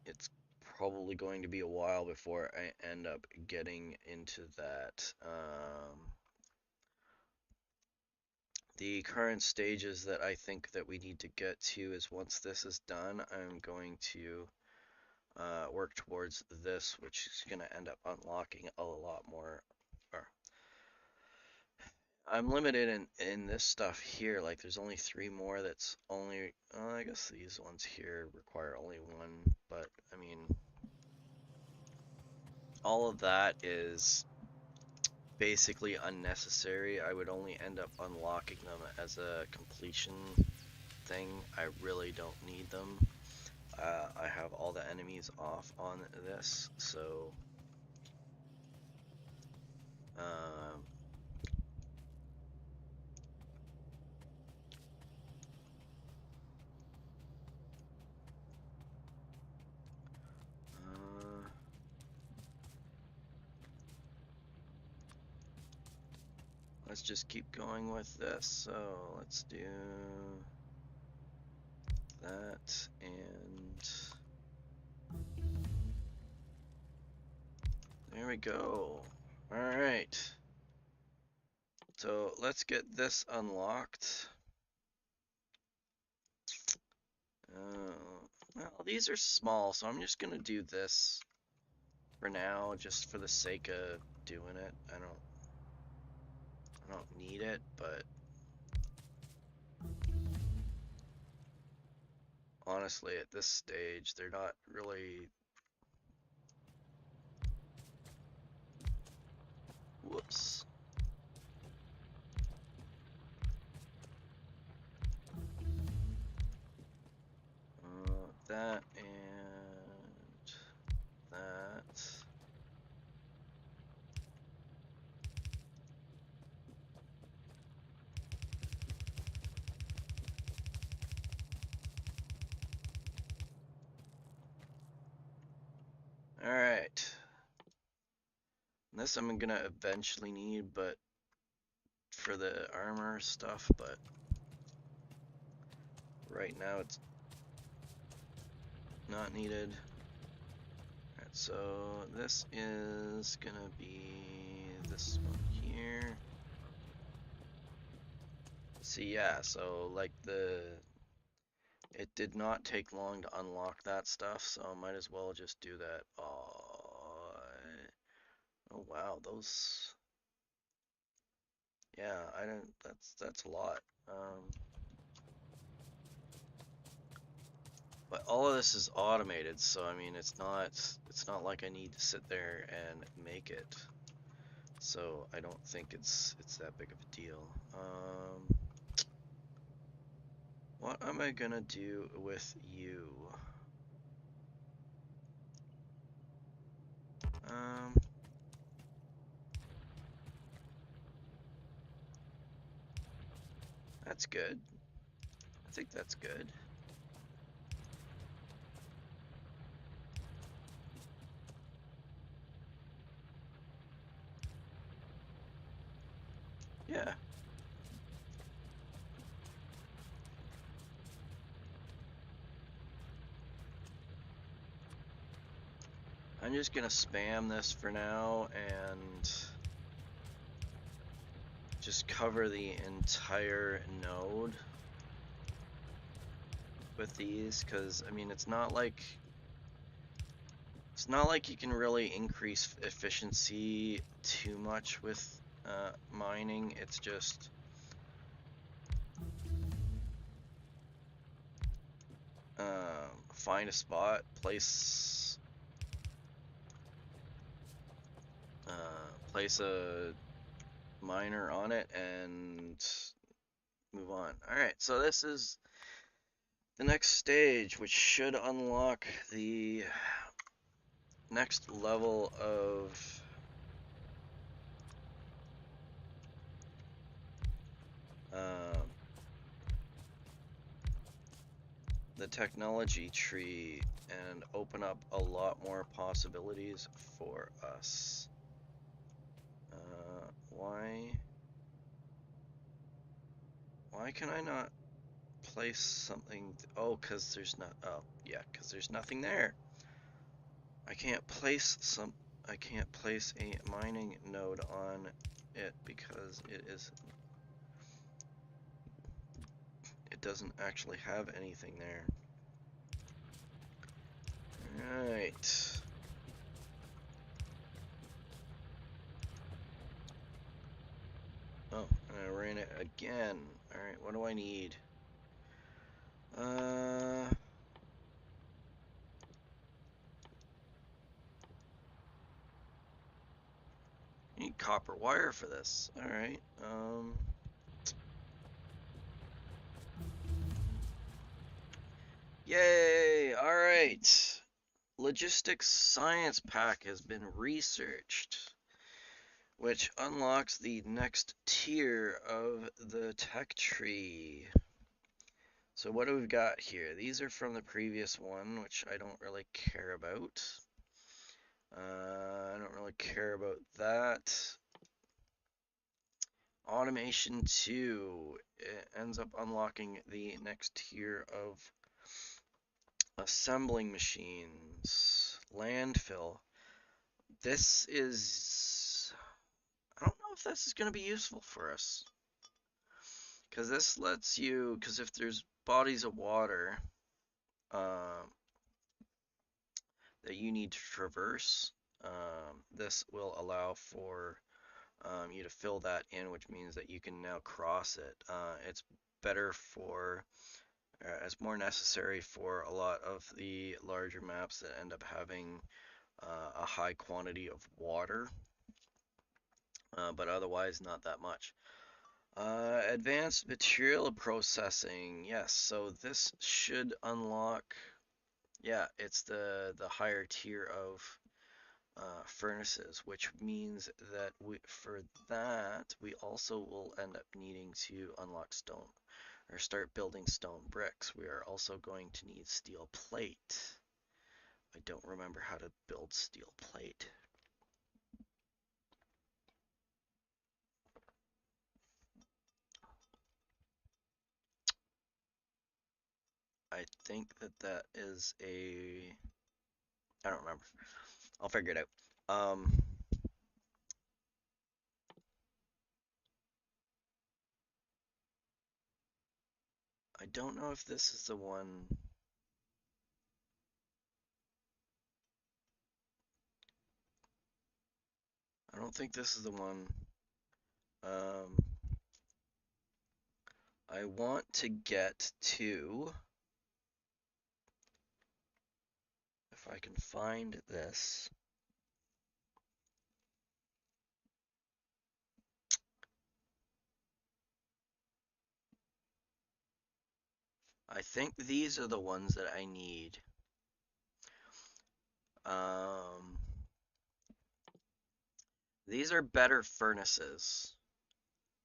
it's probably going to be a while before I end up getting into that. The current stages that I think that we need to get to is once this is done, I'm going to work towards this, which is going to end up unlocking a lot more. I'm limited in this stuff here. Like, there's only 3 more that's only. I guess these ones here require only 1, but I mean, all of that is basically unnecessary. I would only end up unlocking them as a completion thing. I really don't need them. I have all the enemies off on this, so let's just keep going with this. So let's do that, and there we go. All right. So let's get this unlocked. Well, these are small, so I'm just gonna do this for now, just for the sake of doing it. I don't need it, but honestly, at this stage, they're not really. Whoops. That and that. Alright. This I'm gonna eventually need, but for the armor stuff, but right now it's not needed. Alright, so this is gonna be this one here. See, yeah, so like it did not take long to unlock that stuff, so I might as well just do that. Oh wow, those. Yeah, I don't. That's a lot. But all of this is automated, so I mean, it's not like I need to sit there and make it. So I don't think it's that big of a deal. What am I gonna do with you? Um, that's good. I think that's good. Yeah. I'm just gonna spam this for now and just cover the entire node with these, because I mean it's not like you can really increase efficiency too much with mining. It's just find a spot, place a miner on it, and move on. Alright, so this is the next stage, which should unlock the next level of the technology tree and open up a lot more possibilities for us. Why can I not place something? Oh, because there's not. Oh, yeah, because there's nothing there. I can't place a mining node on it because it doesn't actually have anything there. Alright. Oh, and I ran it again. Alright, what do I need? I need copper wire for this. Alright, yay! Alright. Logistics Science Pack has been researched, which unlocks the next tier of the tech tree. So what do we got here? These are from the previous one, which I don't really care about. I don't really care about that. Automation 2, it ends up unlocking the next tier of assembling machines. Landfill. This is... I don't know if this is going to be useful for us. Because this lets you... Because if there's bodies of water that you need to traverse, this will allow for you to fill that in, which means that you can now cross it. It's better for, it's more necessary for a lot of the larger maps that end up having a high quantity of water, but otherwise not that much. Advanced material processing, yes, so this should unlock, yeah, it's the higher tier of furnaces, which means that for that we also will end up needing to unlock stone or start building stone bricks. We are also going to need steel plate. I don't remember how to build steel plate. I think that is a... I don't remember. I'll figure it out. I don't know if this is the one. I don't think this is the one. I want to get to, if I can find this. I think these are the ones that I need. These are better furnaces,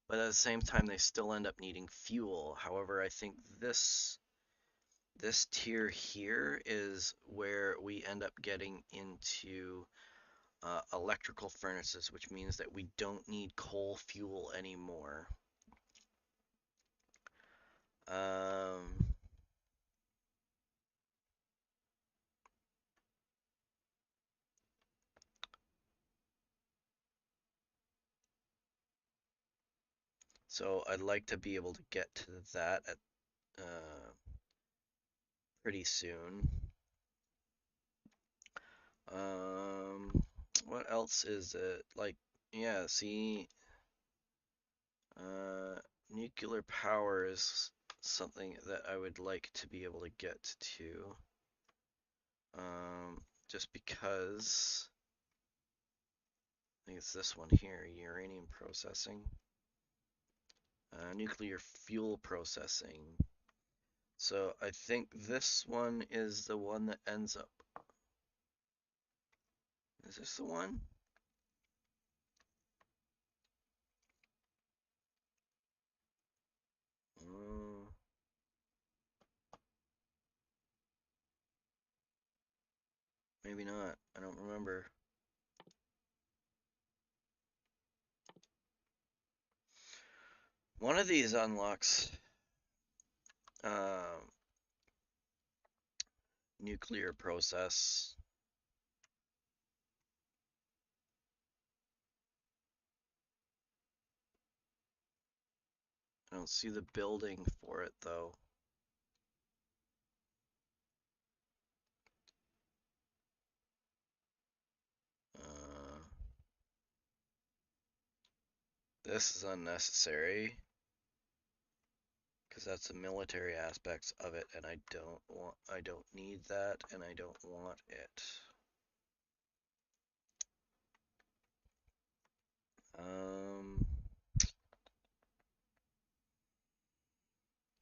but at the same time they still end up needing fuel. However, I think this tier here is where we end up getting into electrical furnaces, which means that we don't need coal fuel anymore. So I'd like to be able to get to that at pretty soon. What else is it? Like, yeah, see, nuclear power is something that I would like to be able to get to. Just because I think it's this one here, uranium processing. Nuclear fuel processing. So I think this one is the one that ends up. Is this the one? Maybe not. I don't remember. One of these unlocks nuclear process. I don't see the building for it though. This is unnecessary because that's the military aspects of it, and I don't need that, and I don't want it.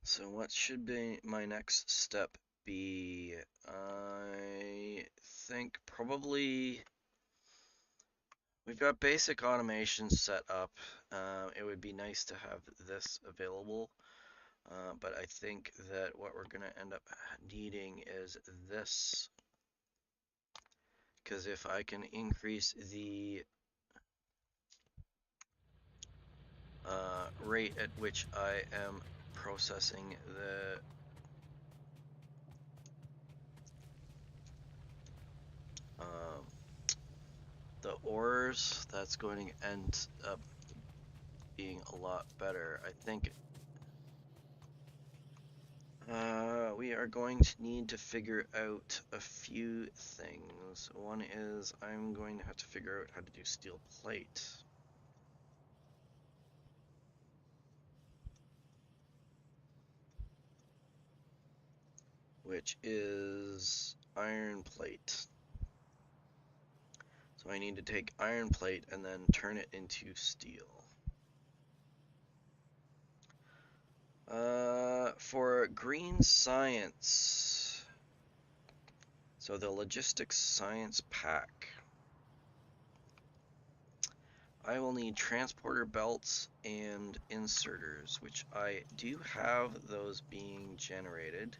So what should be my next step be? I think probably we've got basic automation set up. It would be nice to have this available, but I think that what we're going to end up needing is this, because if I can increase the rate at which I am processing the ores, that's going to end up being a lot better. I think we are going to need to figure out a few things. One is I'm going to have to figure out how to do steel plate. Which is iron plate. So I need to take iron plate and then turn it into steel. For green science, so the logistics science pack, I will need transporter belts and inserters, which I do have those being generated.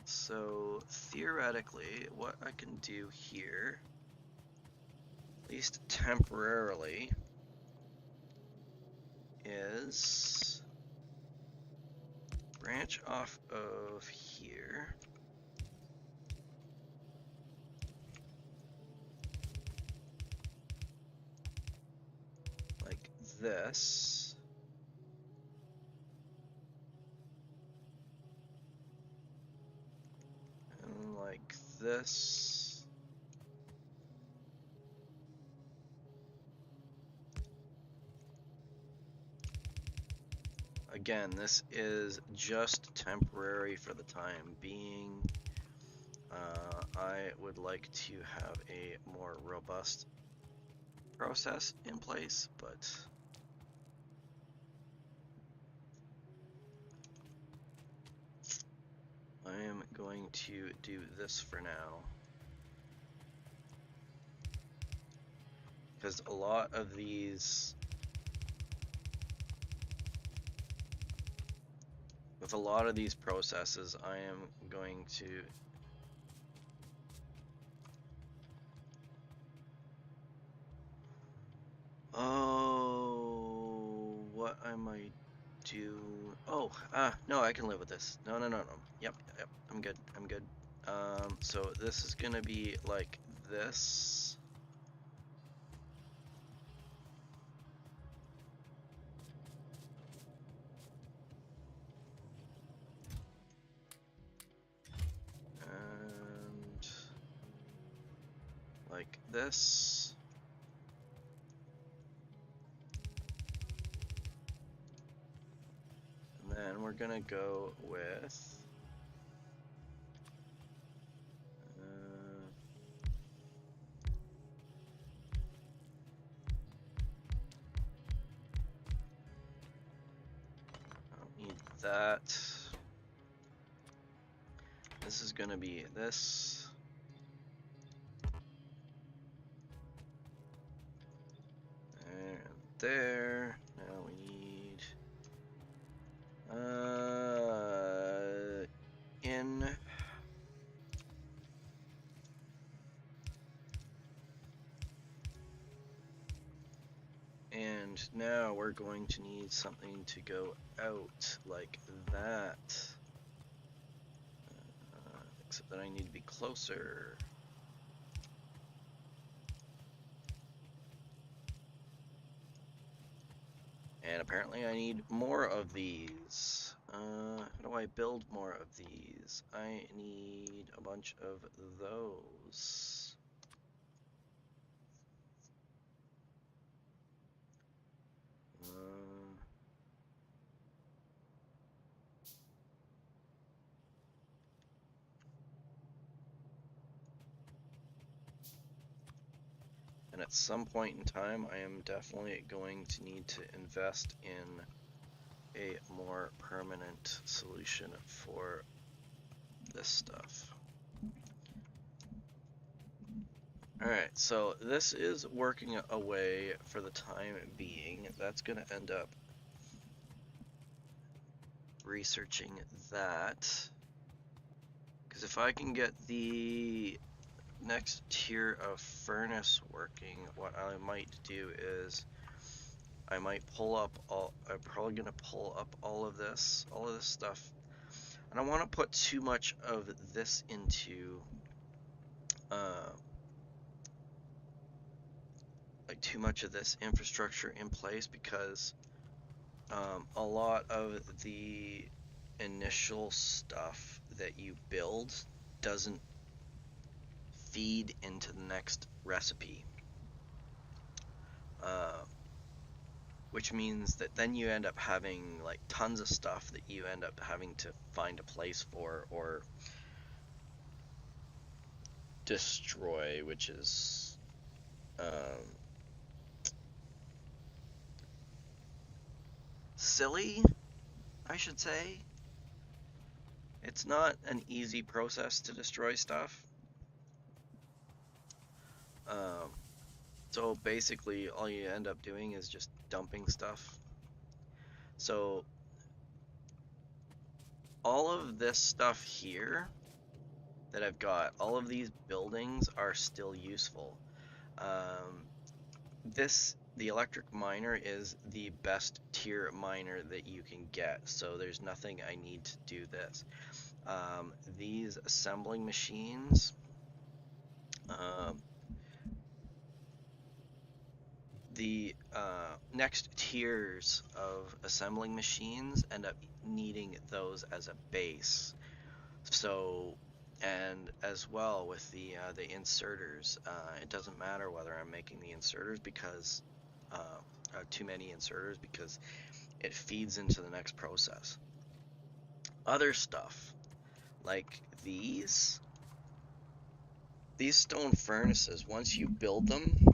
So theoretically, what I can do here, at least temporarily, is branch off of here. Like this. And like this. Again, this is just temporary for the time being. I would like to have a more robust process in place, but I am going to do this for now. Because a lot of these, with a lot of these processes, I am going to what I might do. No, I can live with this. No. Yep, I'm good. So this is gonna be like this. And like this. And then we're gonna go with I don't need that. This is gonna be this. And there. Now we need in. And now we're going to need something to go out like that. Except that I need to be closer. And apparently I need more of these. How do I build more of these? I need a bunch of those. And at some point in time, I am definitely going to need to invest in a more permanent solution for this stuff. Alright, so this is working away for the time being. That's going to end up researching that. Because if I can get the next tier of furnace working, what I might do is I might pull up I'm probably going to pull up all of this stuff. I don't want to put too much of this into like too much of this infrastructure in place, because a lot of the initial stuff that you build doesn't feed into the next recipe, which means that then you end up having like tons of stuff that you end up having to find a place for or destroy, which is silly, I should say. It's not an easy process to destroy stuff. So basically all you end up doing is just dumping stuff. So all of this stuff here that I've got, all of these buildings are still useful. The electric miner is the best tier miner that you can get, so there's nothing I need to do this. These assembling machines, the next tiers of assembling machines end up needing those as a base. So, and as well with the inserters, it doesn't matter whether I'm making the inserters because too many inserters, because it feeds into the next process. Other stuff like these stone furnaces, once you build them,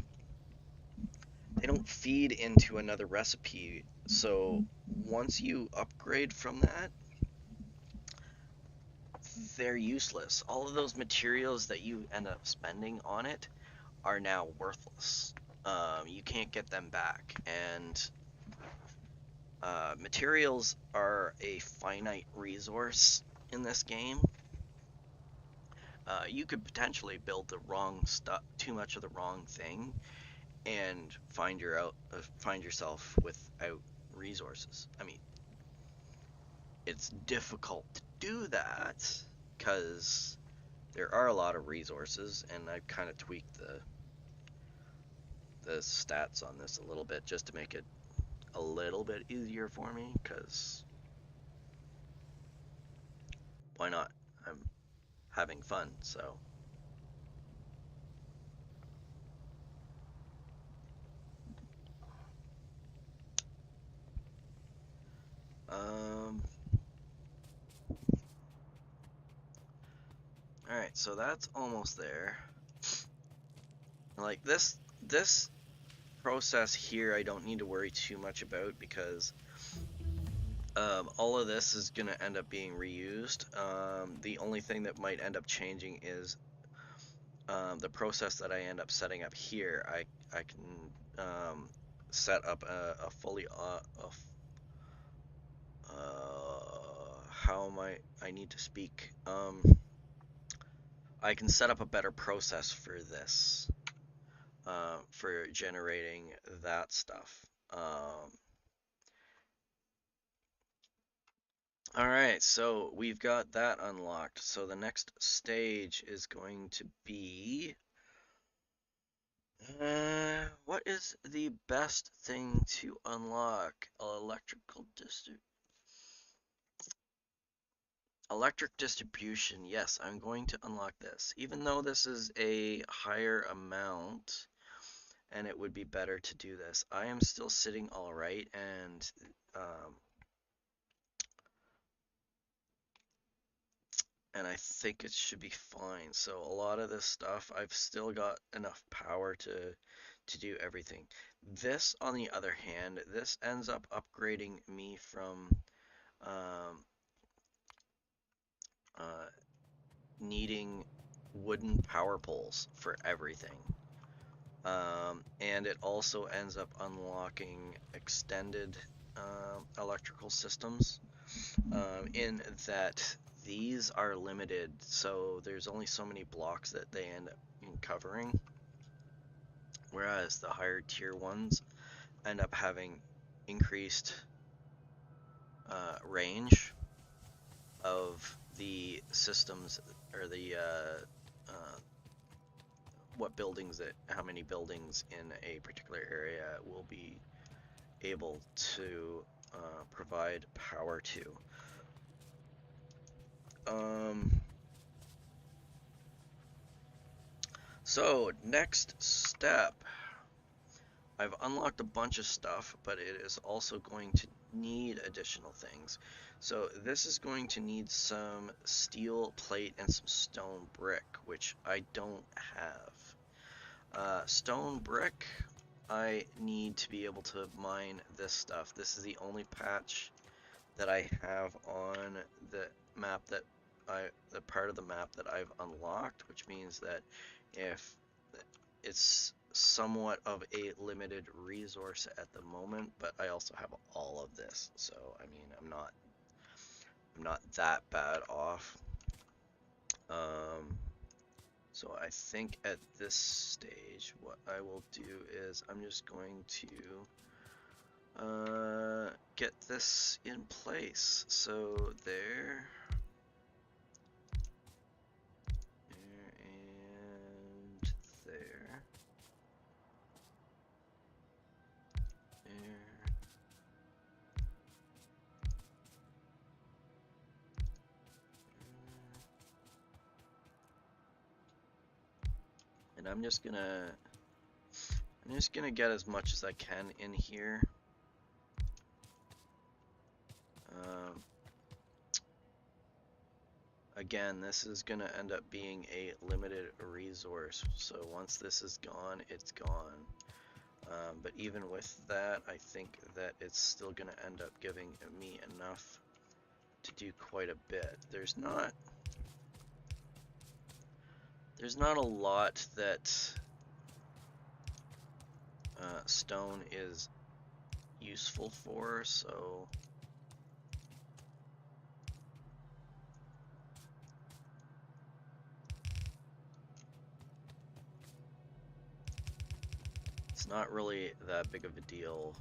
they don't feed into another recipe. So once you upgrade from that, they're useless. All of those materials that you end up spending on it are now worthless. You can't get them back, and materials are a finite resource in this game. You could potentially build the wrong stuff, too much of the wrong thing, and find yourself without resources. I mean, it's difficult to do that because there are a lot of resources, and I've kind of tweaked the stats on this a little bit just to make it a little bit easier for me, because why not? I'm having fun, so. Um, Alright, so that's almost there. Like this process here I don't need to worry too much about, because all of this is going to end up being reused. The only thing that might end up changing is the process that I end up setting up here. I can set up a fully how am I need to speak. I can set up a better process for this, for generating that stuff. Alright, so we've got that unlocked. So the next stage is going to be... what is the best thing to unlock? Electric distribution. Yes, I'm going to unlock this. Even though this is a higher amount, and it would be better to do this, I am still sitting alright, and I think it should be fine. So a lot of this stuff, I've still got enough power to do everything. This, on the other hand, this ends up upgrading me from needing wooden power poles for everything. And it also ends up unlocking extended electrical systems, in that these are limited, so there's only so many blocks that they end up covering, whereas the higher tier ones end up having increased range of the systems, or the how many buildings in a particular area will be able to provide power to. So next step, I've unlocked a bunch of stuff, but it is also going to need additional things. So this is going to need some steel plate and some stone brick, which I don't have. Stone brick, I need to be able to mine this stuff. This is the only patch that I have on the map that the part of the map that I've unlocked, which means that if it's somewhat of a limited resource at the moment, but I also have all of this, so I mean I'm not that bad off. So I think at this stage what I will do is I'm just going to get this in place. So there, and there, there. And I'm just gonna get as much as I can in here. Again, this is gonna end up being a limited resource, so once this is gone, it's gone. But even with that, I think that it's still gonna end up giving me enough to do quite a bit. There's not there's not a lot that stone is useful for, so it's not really that big of a deal.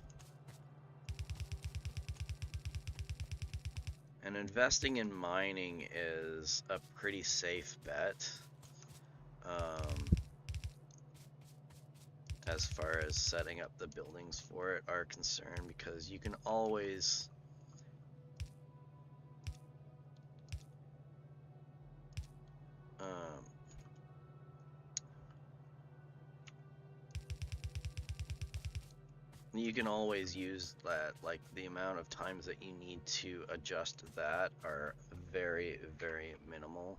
And investing in mining is a pretty safe bet, as far as setting up the buildings for it are concerned, because you can always use that, like the amount of times that you need to adjust that are very, very minimal.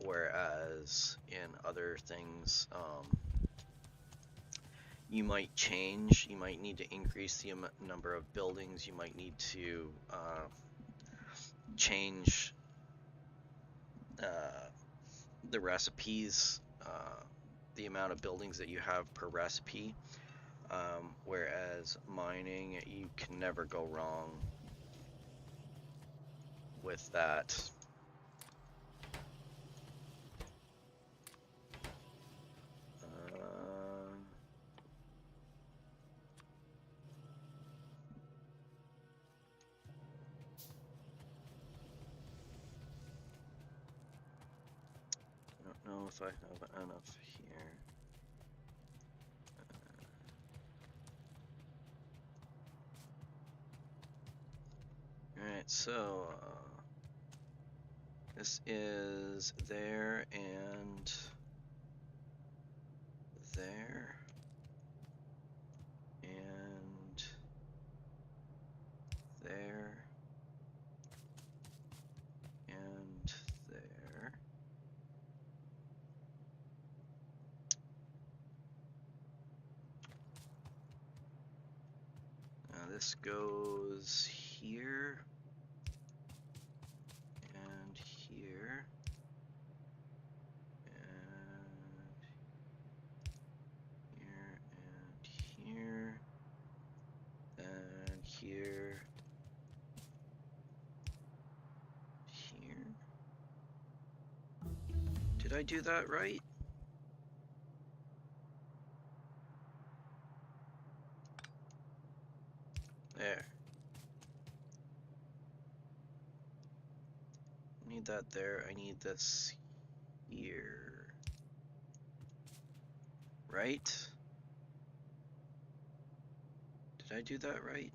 Whereas in other things, you might change, you might need to increase the number of buildings, you might need to change the recipes, the amount of buildings that you have per recipe. Whereas mining, you can never go wrong with that. I don't know if I have enough here. Alright, so this is there and there and there and there. Now this goes here and here and here and here and here, here. Did I do that right? There. Need that there. I need this here. Right? Did I do that right?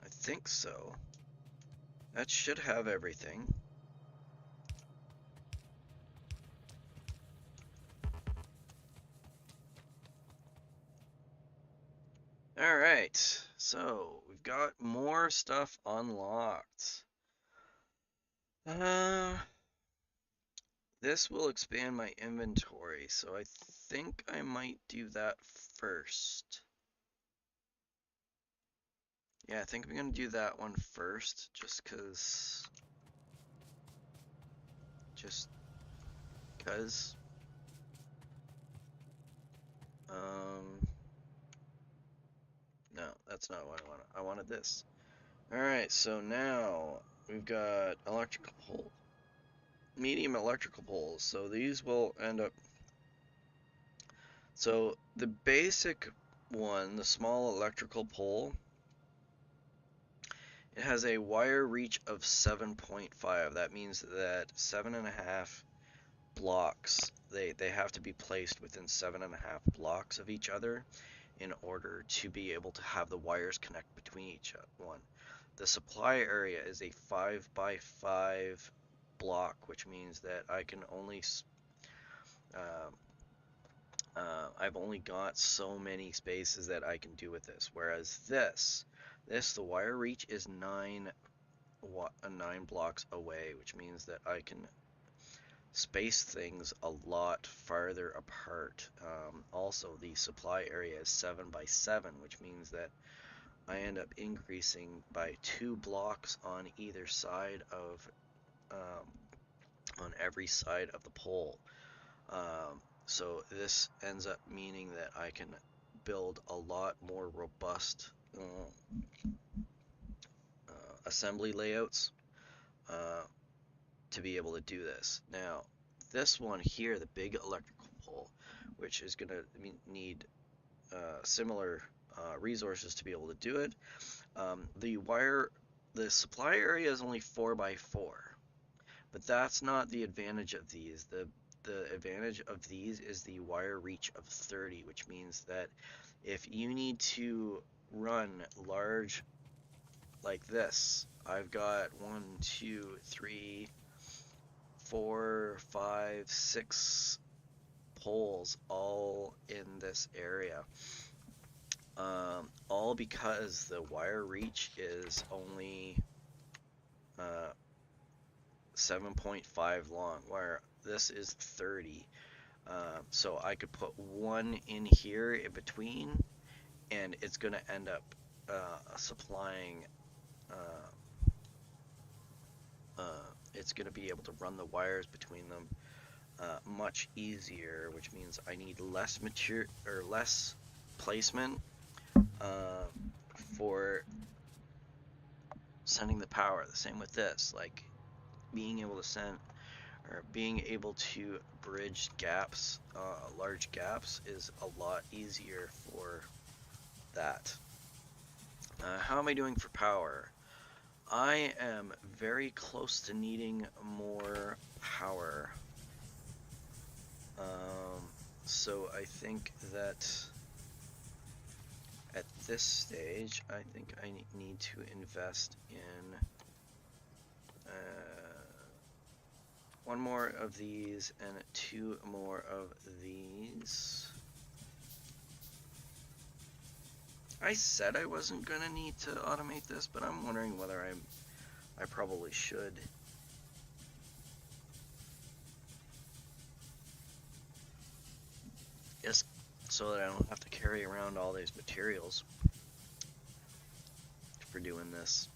I think so. That should have everything. Alright, so we've got more stuff unlocked. This will expand my inventory, so I think I might do that first. Yeah, I think I'm gonna do that one first, just cause. No, that's not what I wanted. I wanted this. Alright, so now we've got electrical pole, medium electrical poles. So these will end up. So the basic one, the small electrical pole, it has a wire reach of 7.5. That means that 7.5 blocks, they have to be placed within 7.5 blocks of each other in order to be able to have the wires connect between each one. The supply area is a 5x5 block, which means that I can only I've only got so many spaces that I can do with this. Whereas this the wire reach is 9 blocks away, which means that I can space things a lot farther apart. Also, the supply area is 7x7, which means that I end up increasing by 2 blocks on either side of on every side of the pole. So this ends up meaning that I can build a lot more robust assembly layouts to be able to do this. Now, this one here, the big electrical pole, which is going to need similar resources to be able to do it. The supply area is only 4 by 4, but that's not the advantage of these. The advantage of these is the wire reach of 30, which means that if you need to run large like this, I've got 1, 2, 3, 4, 5, 6 poles all in this area. All because the wire reach is only 7.5 long, where this is 30. So I could put one in here in between, and it's going to end up supplying. It's going to be able to run the wires between them much easier, which means I need less material or less placement for sending the power. The same with this, like being able to send or being able to bridge gaps, large gaps, is a lot easier for that. How am I doing for power? I am very close to needing more power. So I think that at this stage, I think I need to invest in one more of these and 2 more of these. I said I wasn't gonna need to automate this, but I'm wondering whether I probably should. Just so that I don't have to carry around all these materials for doing this.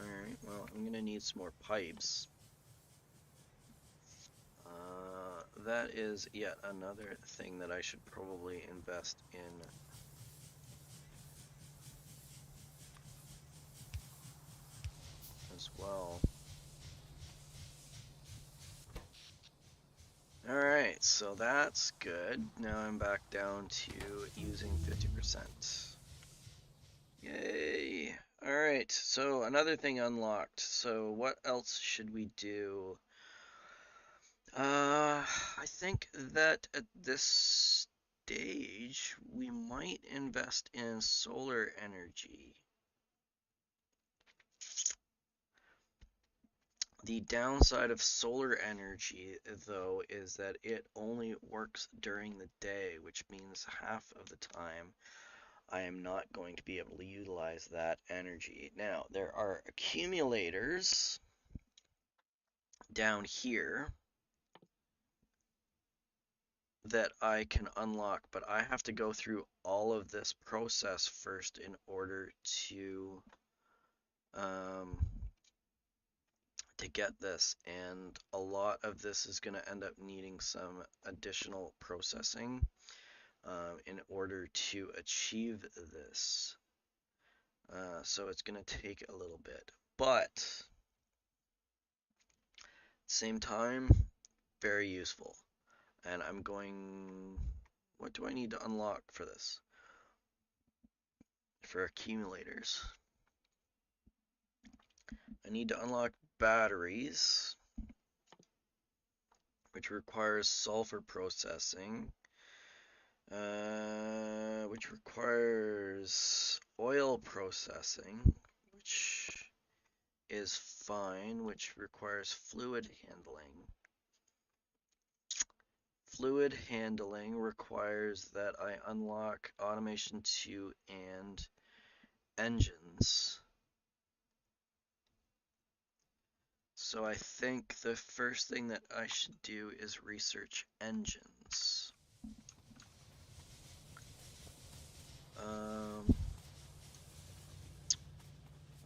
Alright, well, I'm gonna need some more pipes. That is yet another thing that I should probably invest in. As well. Alright, so that's good. Now I'm back down to using 50%. Yay! Alright, so another thing unlocked. So what else should we do? I think that at this stage we might invest in solar energy. The downside of solar energy, though, is that it only works during the day, which means half of the time I am not going to be able to utilize that energy. Now, there are accumulators down here that I can unlock, but I have to go through all of this process first in order to get this, and a lot of this is going to end up needing some additional processing in order to achieve this. So it's going to take a little bit, but at the same time, very useful. And I'm going, what do I need to unlock for this? For accumulators. I need to unlock batteries, which requires sulfur processing, which requires oil processing, which is fine, which requires fluid handling. Fluid handling requires that I unlock automation 2 and engines. So I think the first thing that I should do is research engines.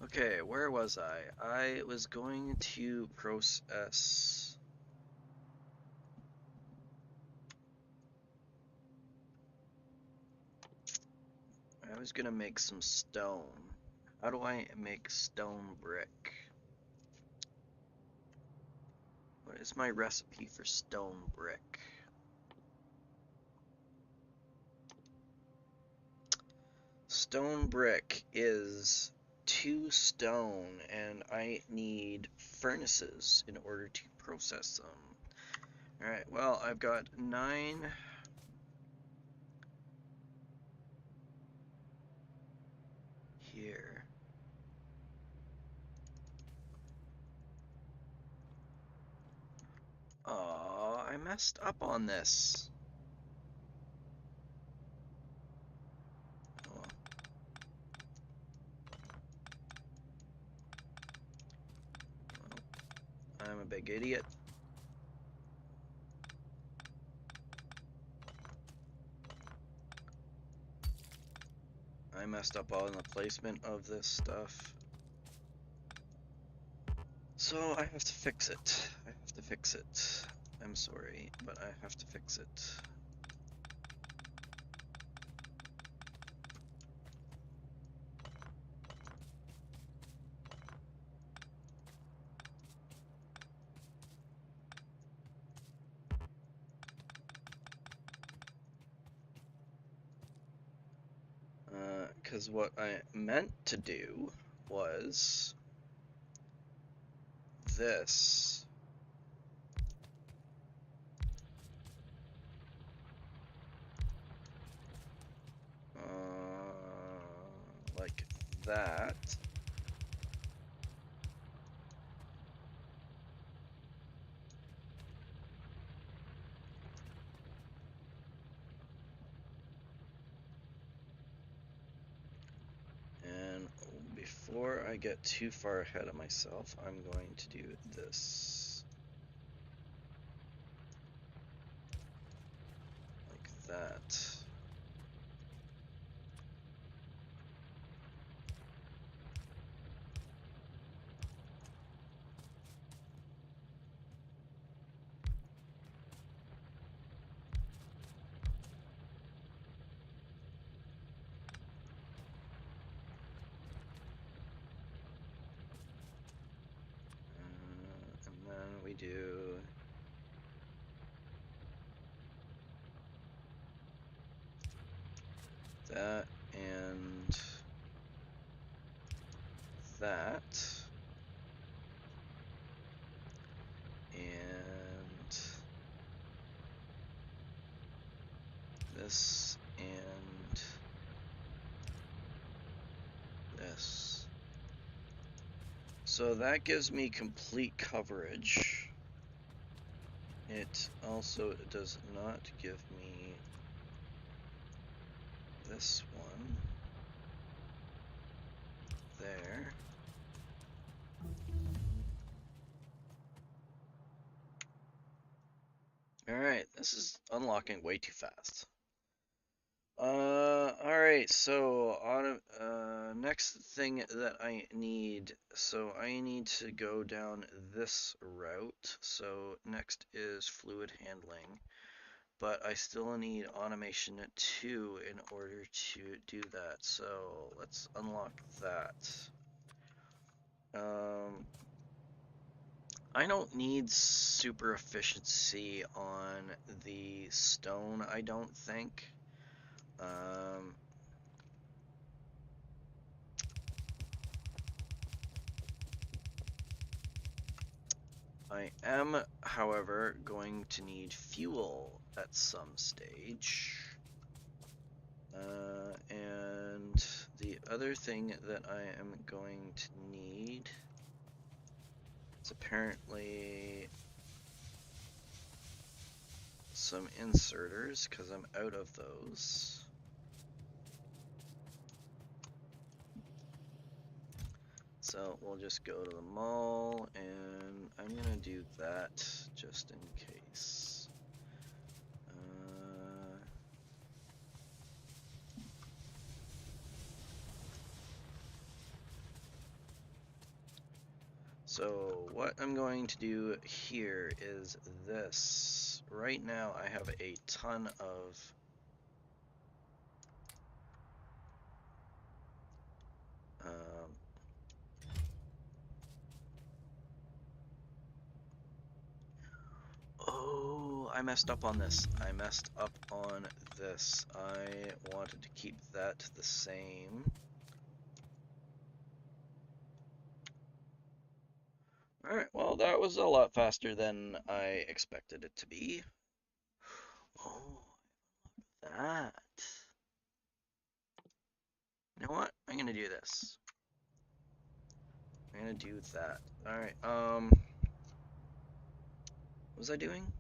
Okay, where was I? I was going to process. I was gonna make some stone. How do I make stone brick? What is my recipe for stone brick? Stone brick is 2 stone, and I need furnaces in order to process them. Alright, well, I've got 9 here. Aw, I messed up on this. Oh. Well, I'm a big idiot. I messed up on the placement of this stuff. So I have to fix it. I have to fix it. I'm sorry, but I have to fix it. Because what I meant to do was this. Like that. And before I get too far ahead of myself, I'm going to do this. Like that. And then we do that and that. And this and this. So that gives me complete coverage. It also does not give me this one there. Alright, this is unlocking way too fast. Alright, so next thing that I need, so I need to go down this route. So next is fluid handling, but I still need automation 2 in order to do that. So let's unlock that. I don't need super efficiency on the stone, I don't think. I am, however, going to need fuel at some stage. And the other thing that I am going to need is apparently some inserters because I'm out of those. So we'll just go to the mall, and I'm gonna do that just in case. So what I'm going to do here is this. Right now I have a ton of oh, I messed up on this. I messed up on this. I wanted to keep that the same. Alright, well, that was a lot faster than I expected it to be. Oh, that. You know what? I'm gonna do this. I'm gonna do that. Alright, what was I doing?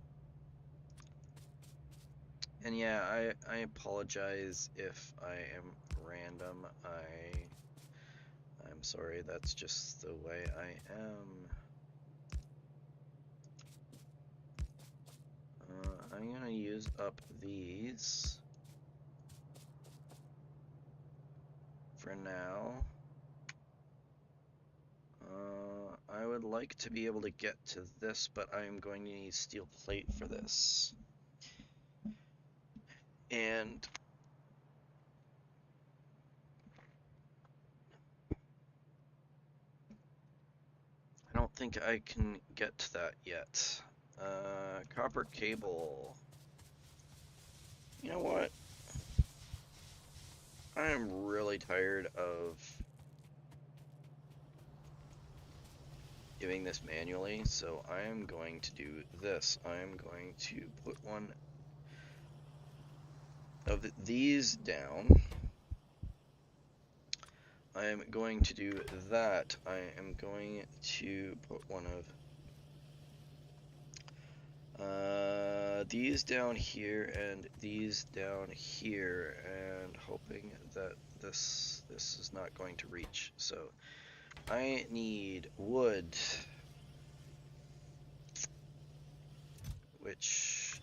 And yeah, I apologize if I am random. I'm sorry, that's just the way I am. I'm gonna use up these for now. I would like to be able to get to this, but I'm going to need steel plate for this. And I don't think I can get to that yet. Copper cable. You know what? I am really tired of doing this manually, so I am going to do this. I am going to put one of these down. I am going to do that. I am going to put one of these down here and these down here, and hoping that this is not going to reach. So I need wood, which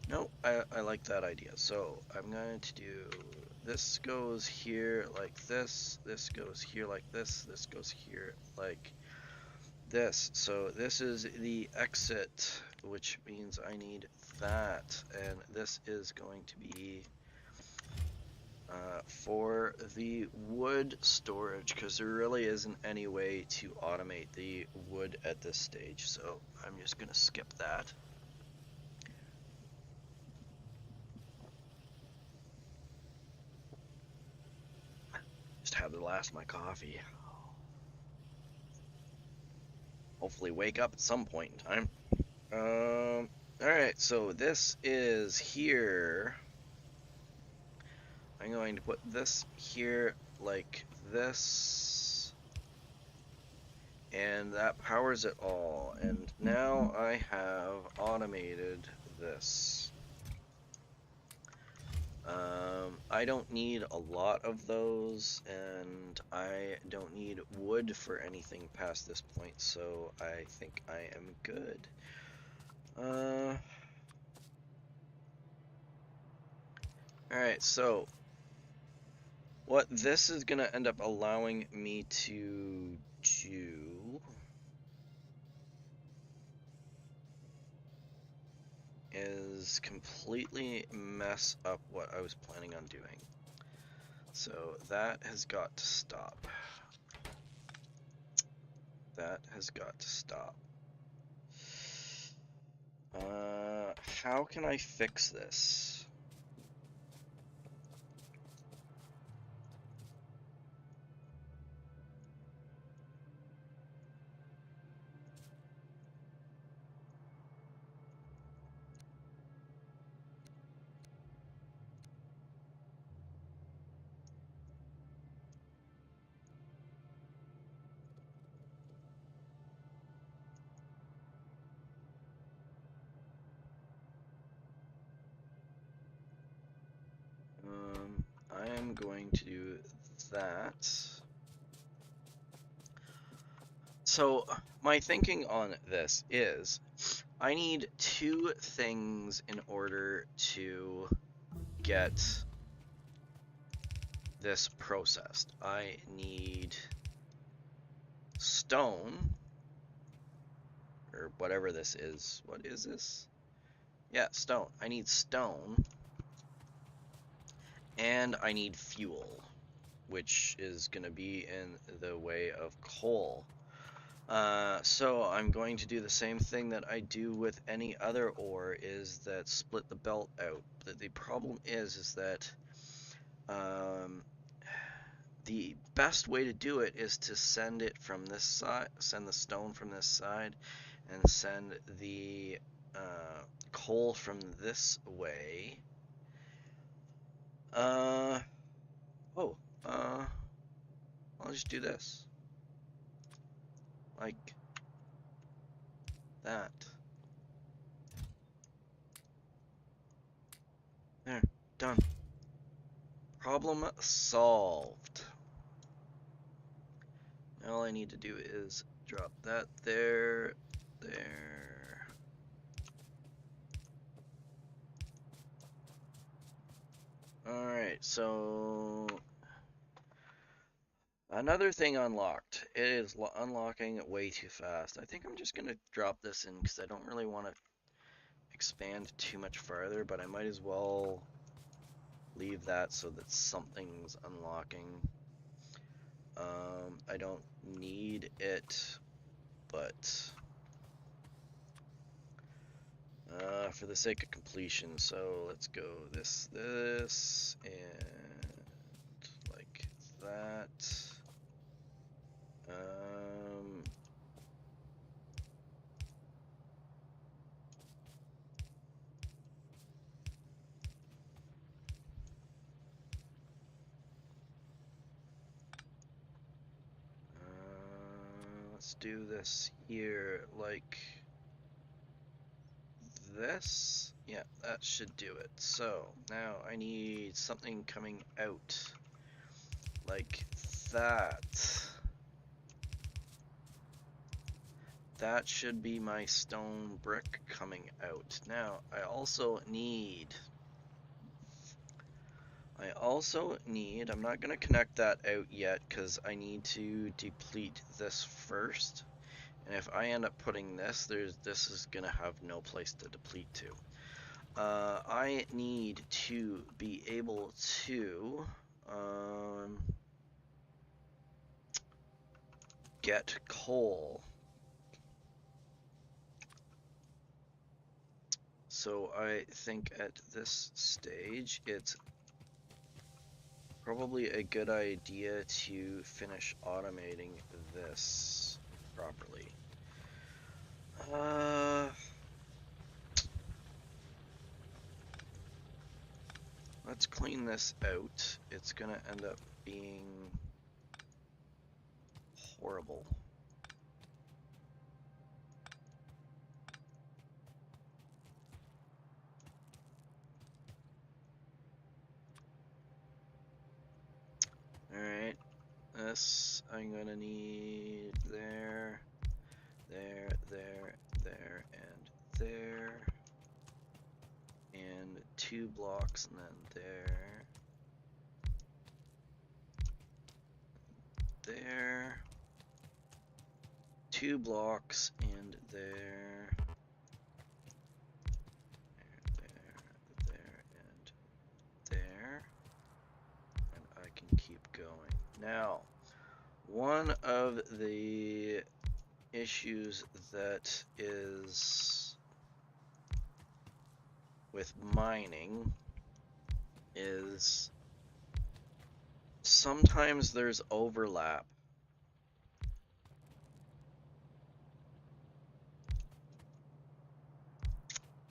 no, I like that idea. So I'm going to do this goes here like this goes here like this goes here like this. So this is the exit, which means I need that, and this is going to be for the wood storage, because there really isn't any way to automate the wood at this stage, so I'm just gonna skip that. Just had the last of my coffee. Hopefully wake up at some point in time. Alright, so this is here. I'm going to put this here like this, and that powers it all. And now I have automated this. I don't need a lot of those, and I don't need wood for anything past this point, so I think I am good. Alright, so what this is going to end up allowing me to do is completely mess up what I was planning on doing. So that has got to stop. That has got to stop. How can I fix this? going to do that. So my thinking on this is I need two things in order to get this processed. I need stone, or whatever this is. What is this? Yeah, stone. I need stone, and I need fuel, which is going to be in the way of coal. So I'm going to do the same thing that I do with any other ore, is that split the belt out. The problem is that the best way to do it is to send it from this side, send the stone from this side, and send the coal from this way. I'll just do this. Like that. There, done. Problem solved. Now all I need to do is drop that there, there. Alright, so another thing unlocked. It is unlocking way too fast. I think I'm just going to drop this in because I don't really want to expand too much farther, but I might as well leave that so that something's unlocking. I don't need it, but for the sake of completion, so let's go this, and like that. Let's do this here, like this. Yeah, that should do it. So now I need something coming out like that. That should be my stone brick coming out. Now I also need, I'm not going to connect that out yet because I need to deplete this first. And if I end up putting this, this is going to have no place to deplete to. I need to be able to get coal. So I think at this stage, it's probably a good idea to finish automating this properly. Let's clean this out. It's gonna end up being horrible. Alright, this I'm gonna need there, there, there, there, and there. And 2 blocks, and then there, 2 blocks, and there, and there, and I can keep going. Now, one of the issues that is with mining is sometimes there's overlap.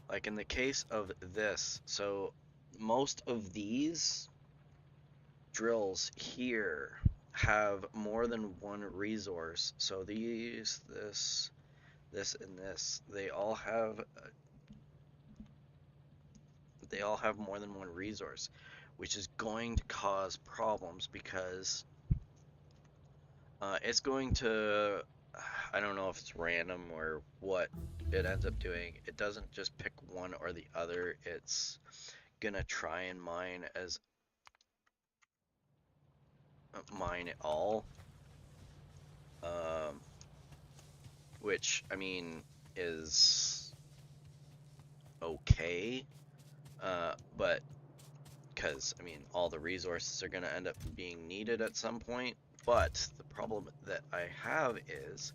Like in the case of this, so most of these drills here have more than one resource. So these, this, and this, they all have more than one resource, which is going to cause problems because it's going to, I don't know if it's random or what it ends up doing. It doesn't just pick one or the other. It's gonna try and mine it all. Which, I mean, is okay. But because, I mean, all the resources are gonna end up being needed at some point. But the problem that I have is,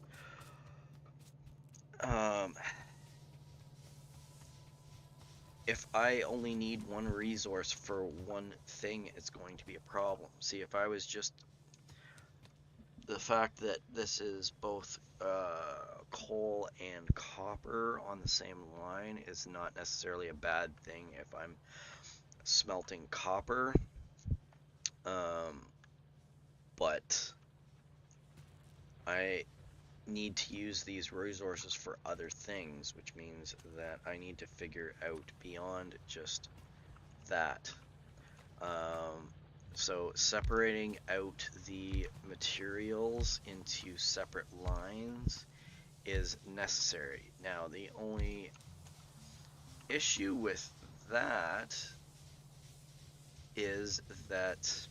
if I only need one resource for one thing, it's going to be a problem. See, if I was just, the fact that this is both coal and copper on the same line is not necessarily a bad thing if I'm smelting copper. But I need to use these resources for other things, which means that I need to figure out beyond just that. So separating out the materials into separate lines is necessary. Now, the only issue with that is that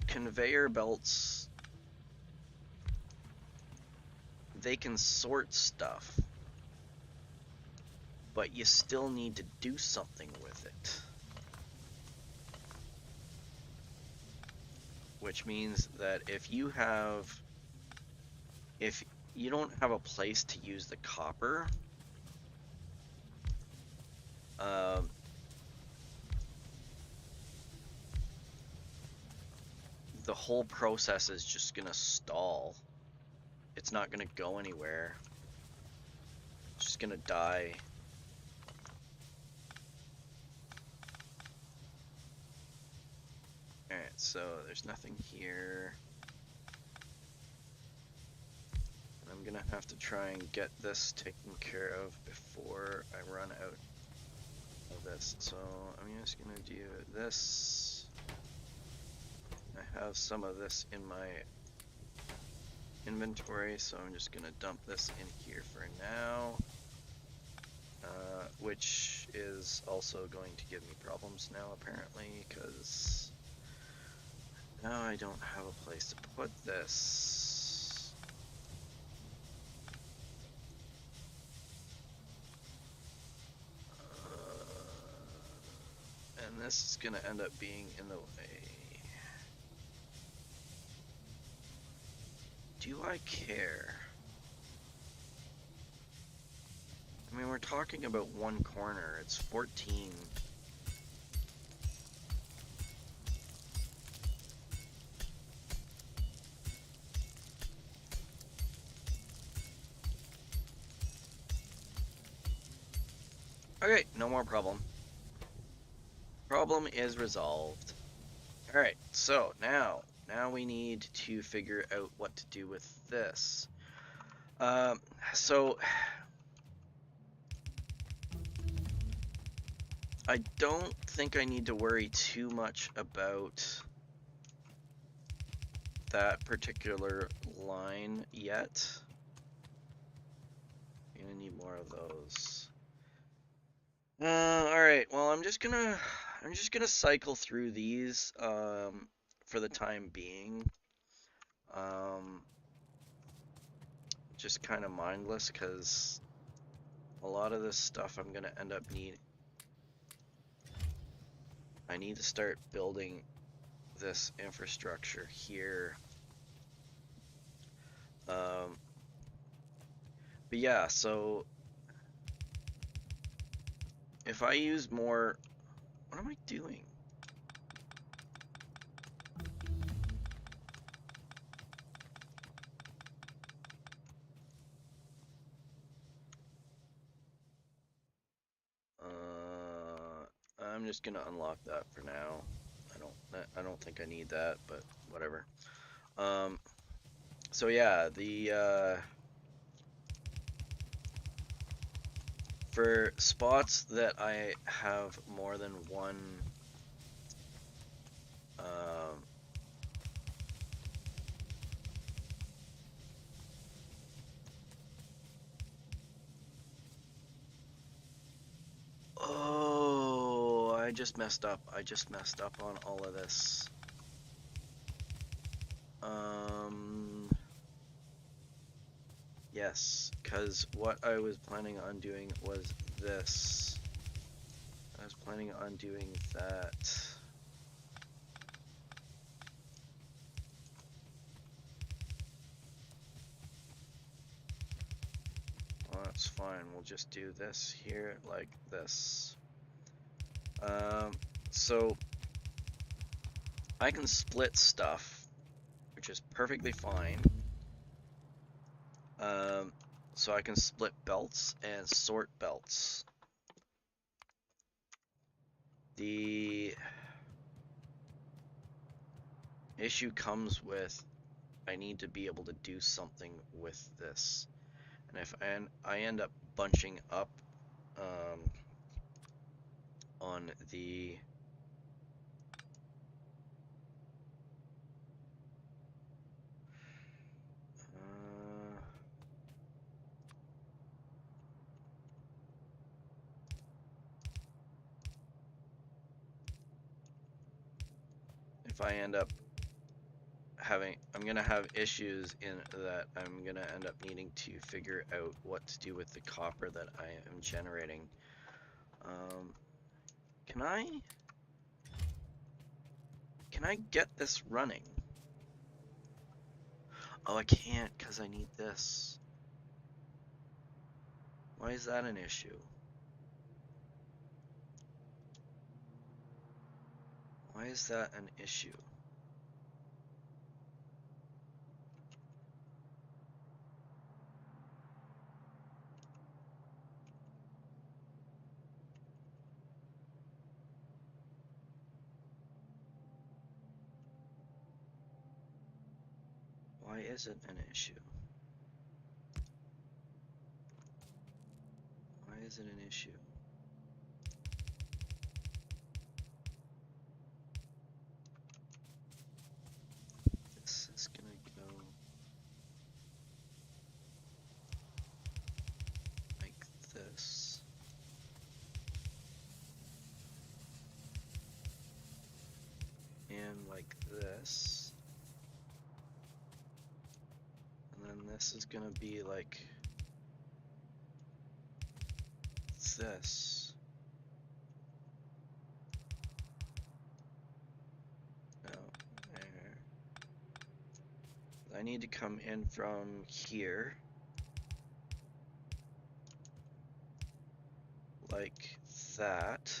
conveyor belts, they can sort stuff, but you still need to do something with it. Which means that if you don't have a place to use the copper, the whole process is just gonna stall. It's not gonna go anywhere. It's just gonna die. Alright, so there's nothing here. I'm gonna have to try and get this taken care of before I run out of this. So I'm just gonna do this. I have some of this in my inventory, so I'm just gonna dump this in here for now. Which is also going to give me problems now, apparently, because now I don't have a place to put this. And this is gonna end up being in the way. Do I care? I mean, we're talking about one corner. It's 14. Okay, no more problem. Problem is resolved. Alright, so now we need to figure out what to do with this. So I don't think I need to worry too much about that particular line yet. I'm gonna need more of those. Alright, well, I'm just gonna cycle through these for the time being. Just kind of mindless, because a lot of this stuff I'm gonna end up needing. I need to start building this infrastructure here. But yeah, so if I use more, what am I doing? I'm just gonna unlock that for now. I don't think I need that, but whatever. So yeah, for spots that I have more than one oh, I just messed up. I just messed up on all of this. Yes, because what I was planning on doing was this. I was planning on doing that. Well, that's fine. We'll just do this here like this. So I can split stuff, which is perfectly fine. So I can split belts and sort belts. The issue comes with I need to be able to do something with this. And if I end up bunching up on the if I end up having, I'm gonna have issues in that I'm gonna end up needing to figure out what to do with the copper that I am generating. Can I get this running? Oh, I can't because I need this. Why is that an issue? Why is that an issue? Why is it an issue? Why is it an issue? This is gonna go like this. And like this. And then this is gonna be like this. No, there. I need to come in from here. Like that.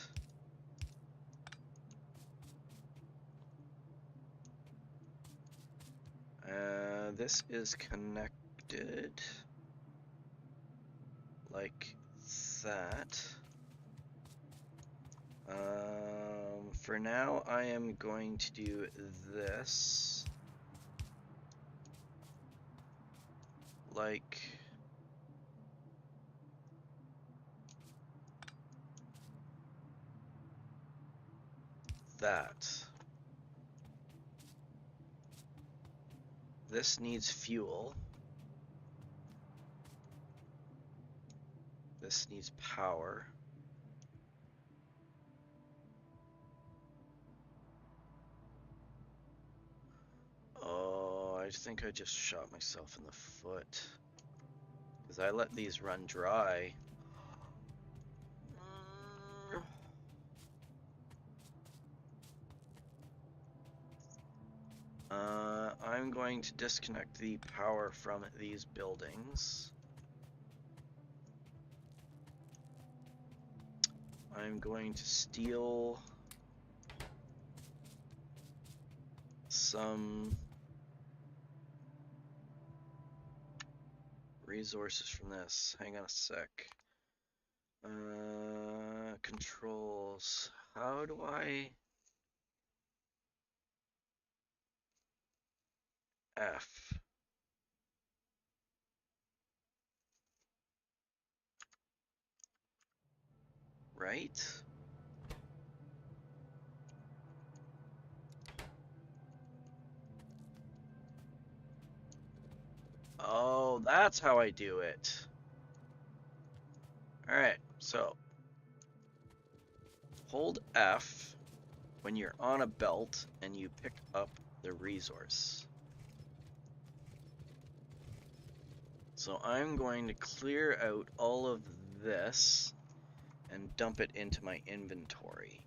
This is connected like that. For now, I am going to do this like that. This needs fuel. This needs power. Oh, I think I just shot myself in the foot. Because I let these run dry. I'm going to disconnect the power from these buildings. I'm going to steal some resources from this. Hang on a sec. Controls. How do I... F. right? Oh, that's how I do it. Alright, so hold F when you're on a belt and you pick up the resource. So I'm going to clear out all of this and dump it into my inventory.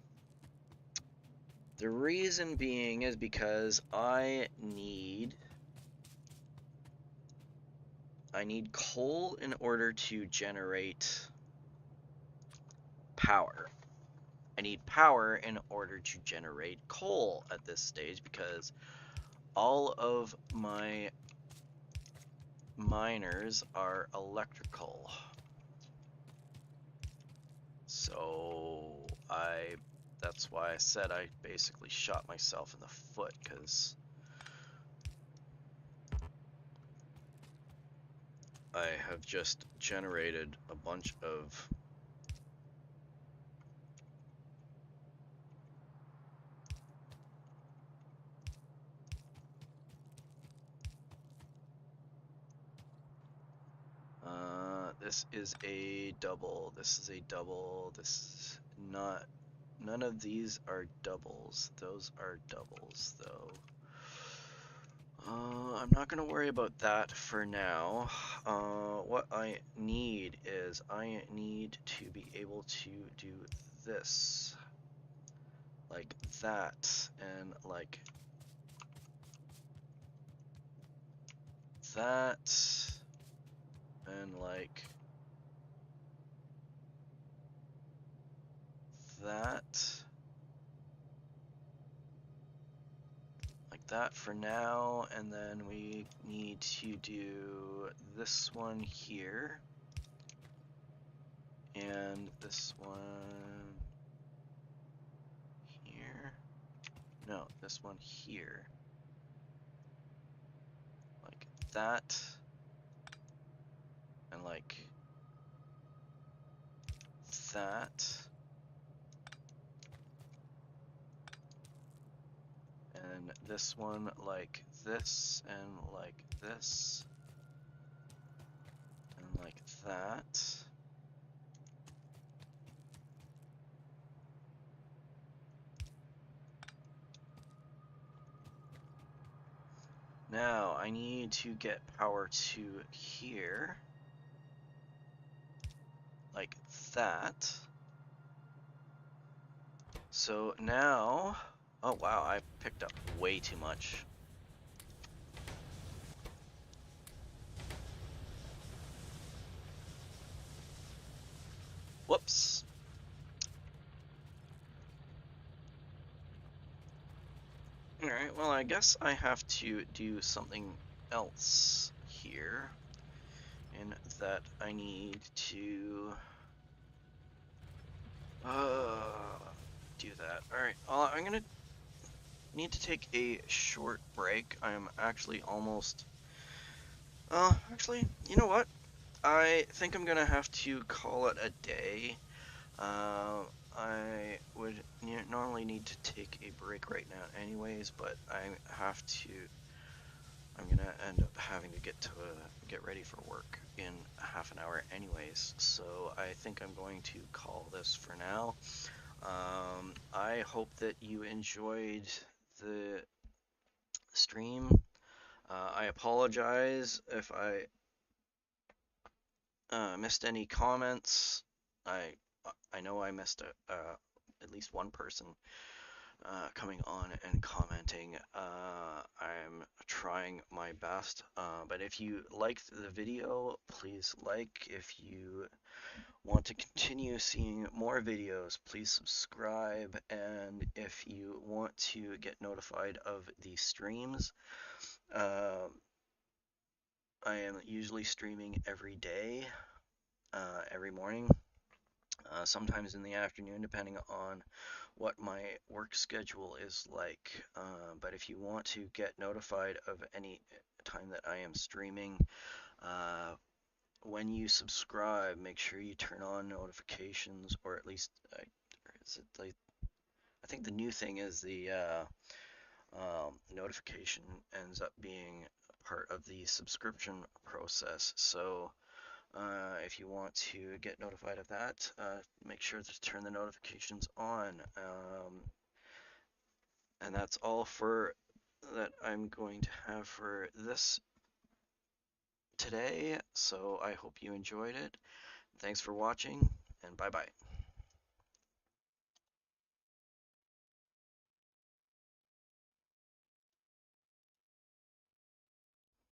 The reason being is because I need coal in order to generate power. I need power in order to generate coal at this stage because all of my miners are electrical. So that's why I said I basically shot myself in the foot, because I have just generated a bunch of this is a double, this is a double, this is not, none of these are doubles, those are doubles though. I'm not going to worry about that for now. What I need is I need to be able to do this, like that, and like that, and like that, like that for now, and then we need to do this one here, and this one here, no, this one here, like that, and like that, and this one like this, and like this, and like that. Now I need to get power to here, like that. So now, oh wow, I picked up way too much. Whoops. Alright, well I guess I have to do something else here, in that I need to do that. Alright, I'm gonna need to take a short break. I'm actually almost, actually, you know what? I think I'm gonna have to call it a day. I would normally need to take a break right now anyways, but I'm gonna end up having to get ready for work in half an hour anyways, so I think I'm going to call this for now. I hope that you enjoyed the stream. I apologize if I missed any comments. I know I missed at least one person coming on and commenting. I'm trying my best, but if you liked the video, please like. If you want to continue seeing more videos, please subscribe, and if you want to get notified of the streams, I am usually streaming every day, every morning, sometimes in the afternoon, depending on what my work schedule is like. But if you want to get notified of any time that I am streaming, when you subscribe, make sure you turn on notifications, or at least, is it like, I think the new thing is the notification ends up being part of the subscription process. So if you want to get notified of that, make sure to turn the notifications on. And that's all for that I'm going to have for this today. So I hope you enjoyed it. Thanks for watching, and bye bye.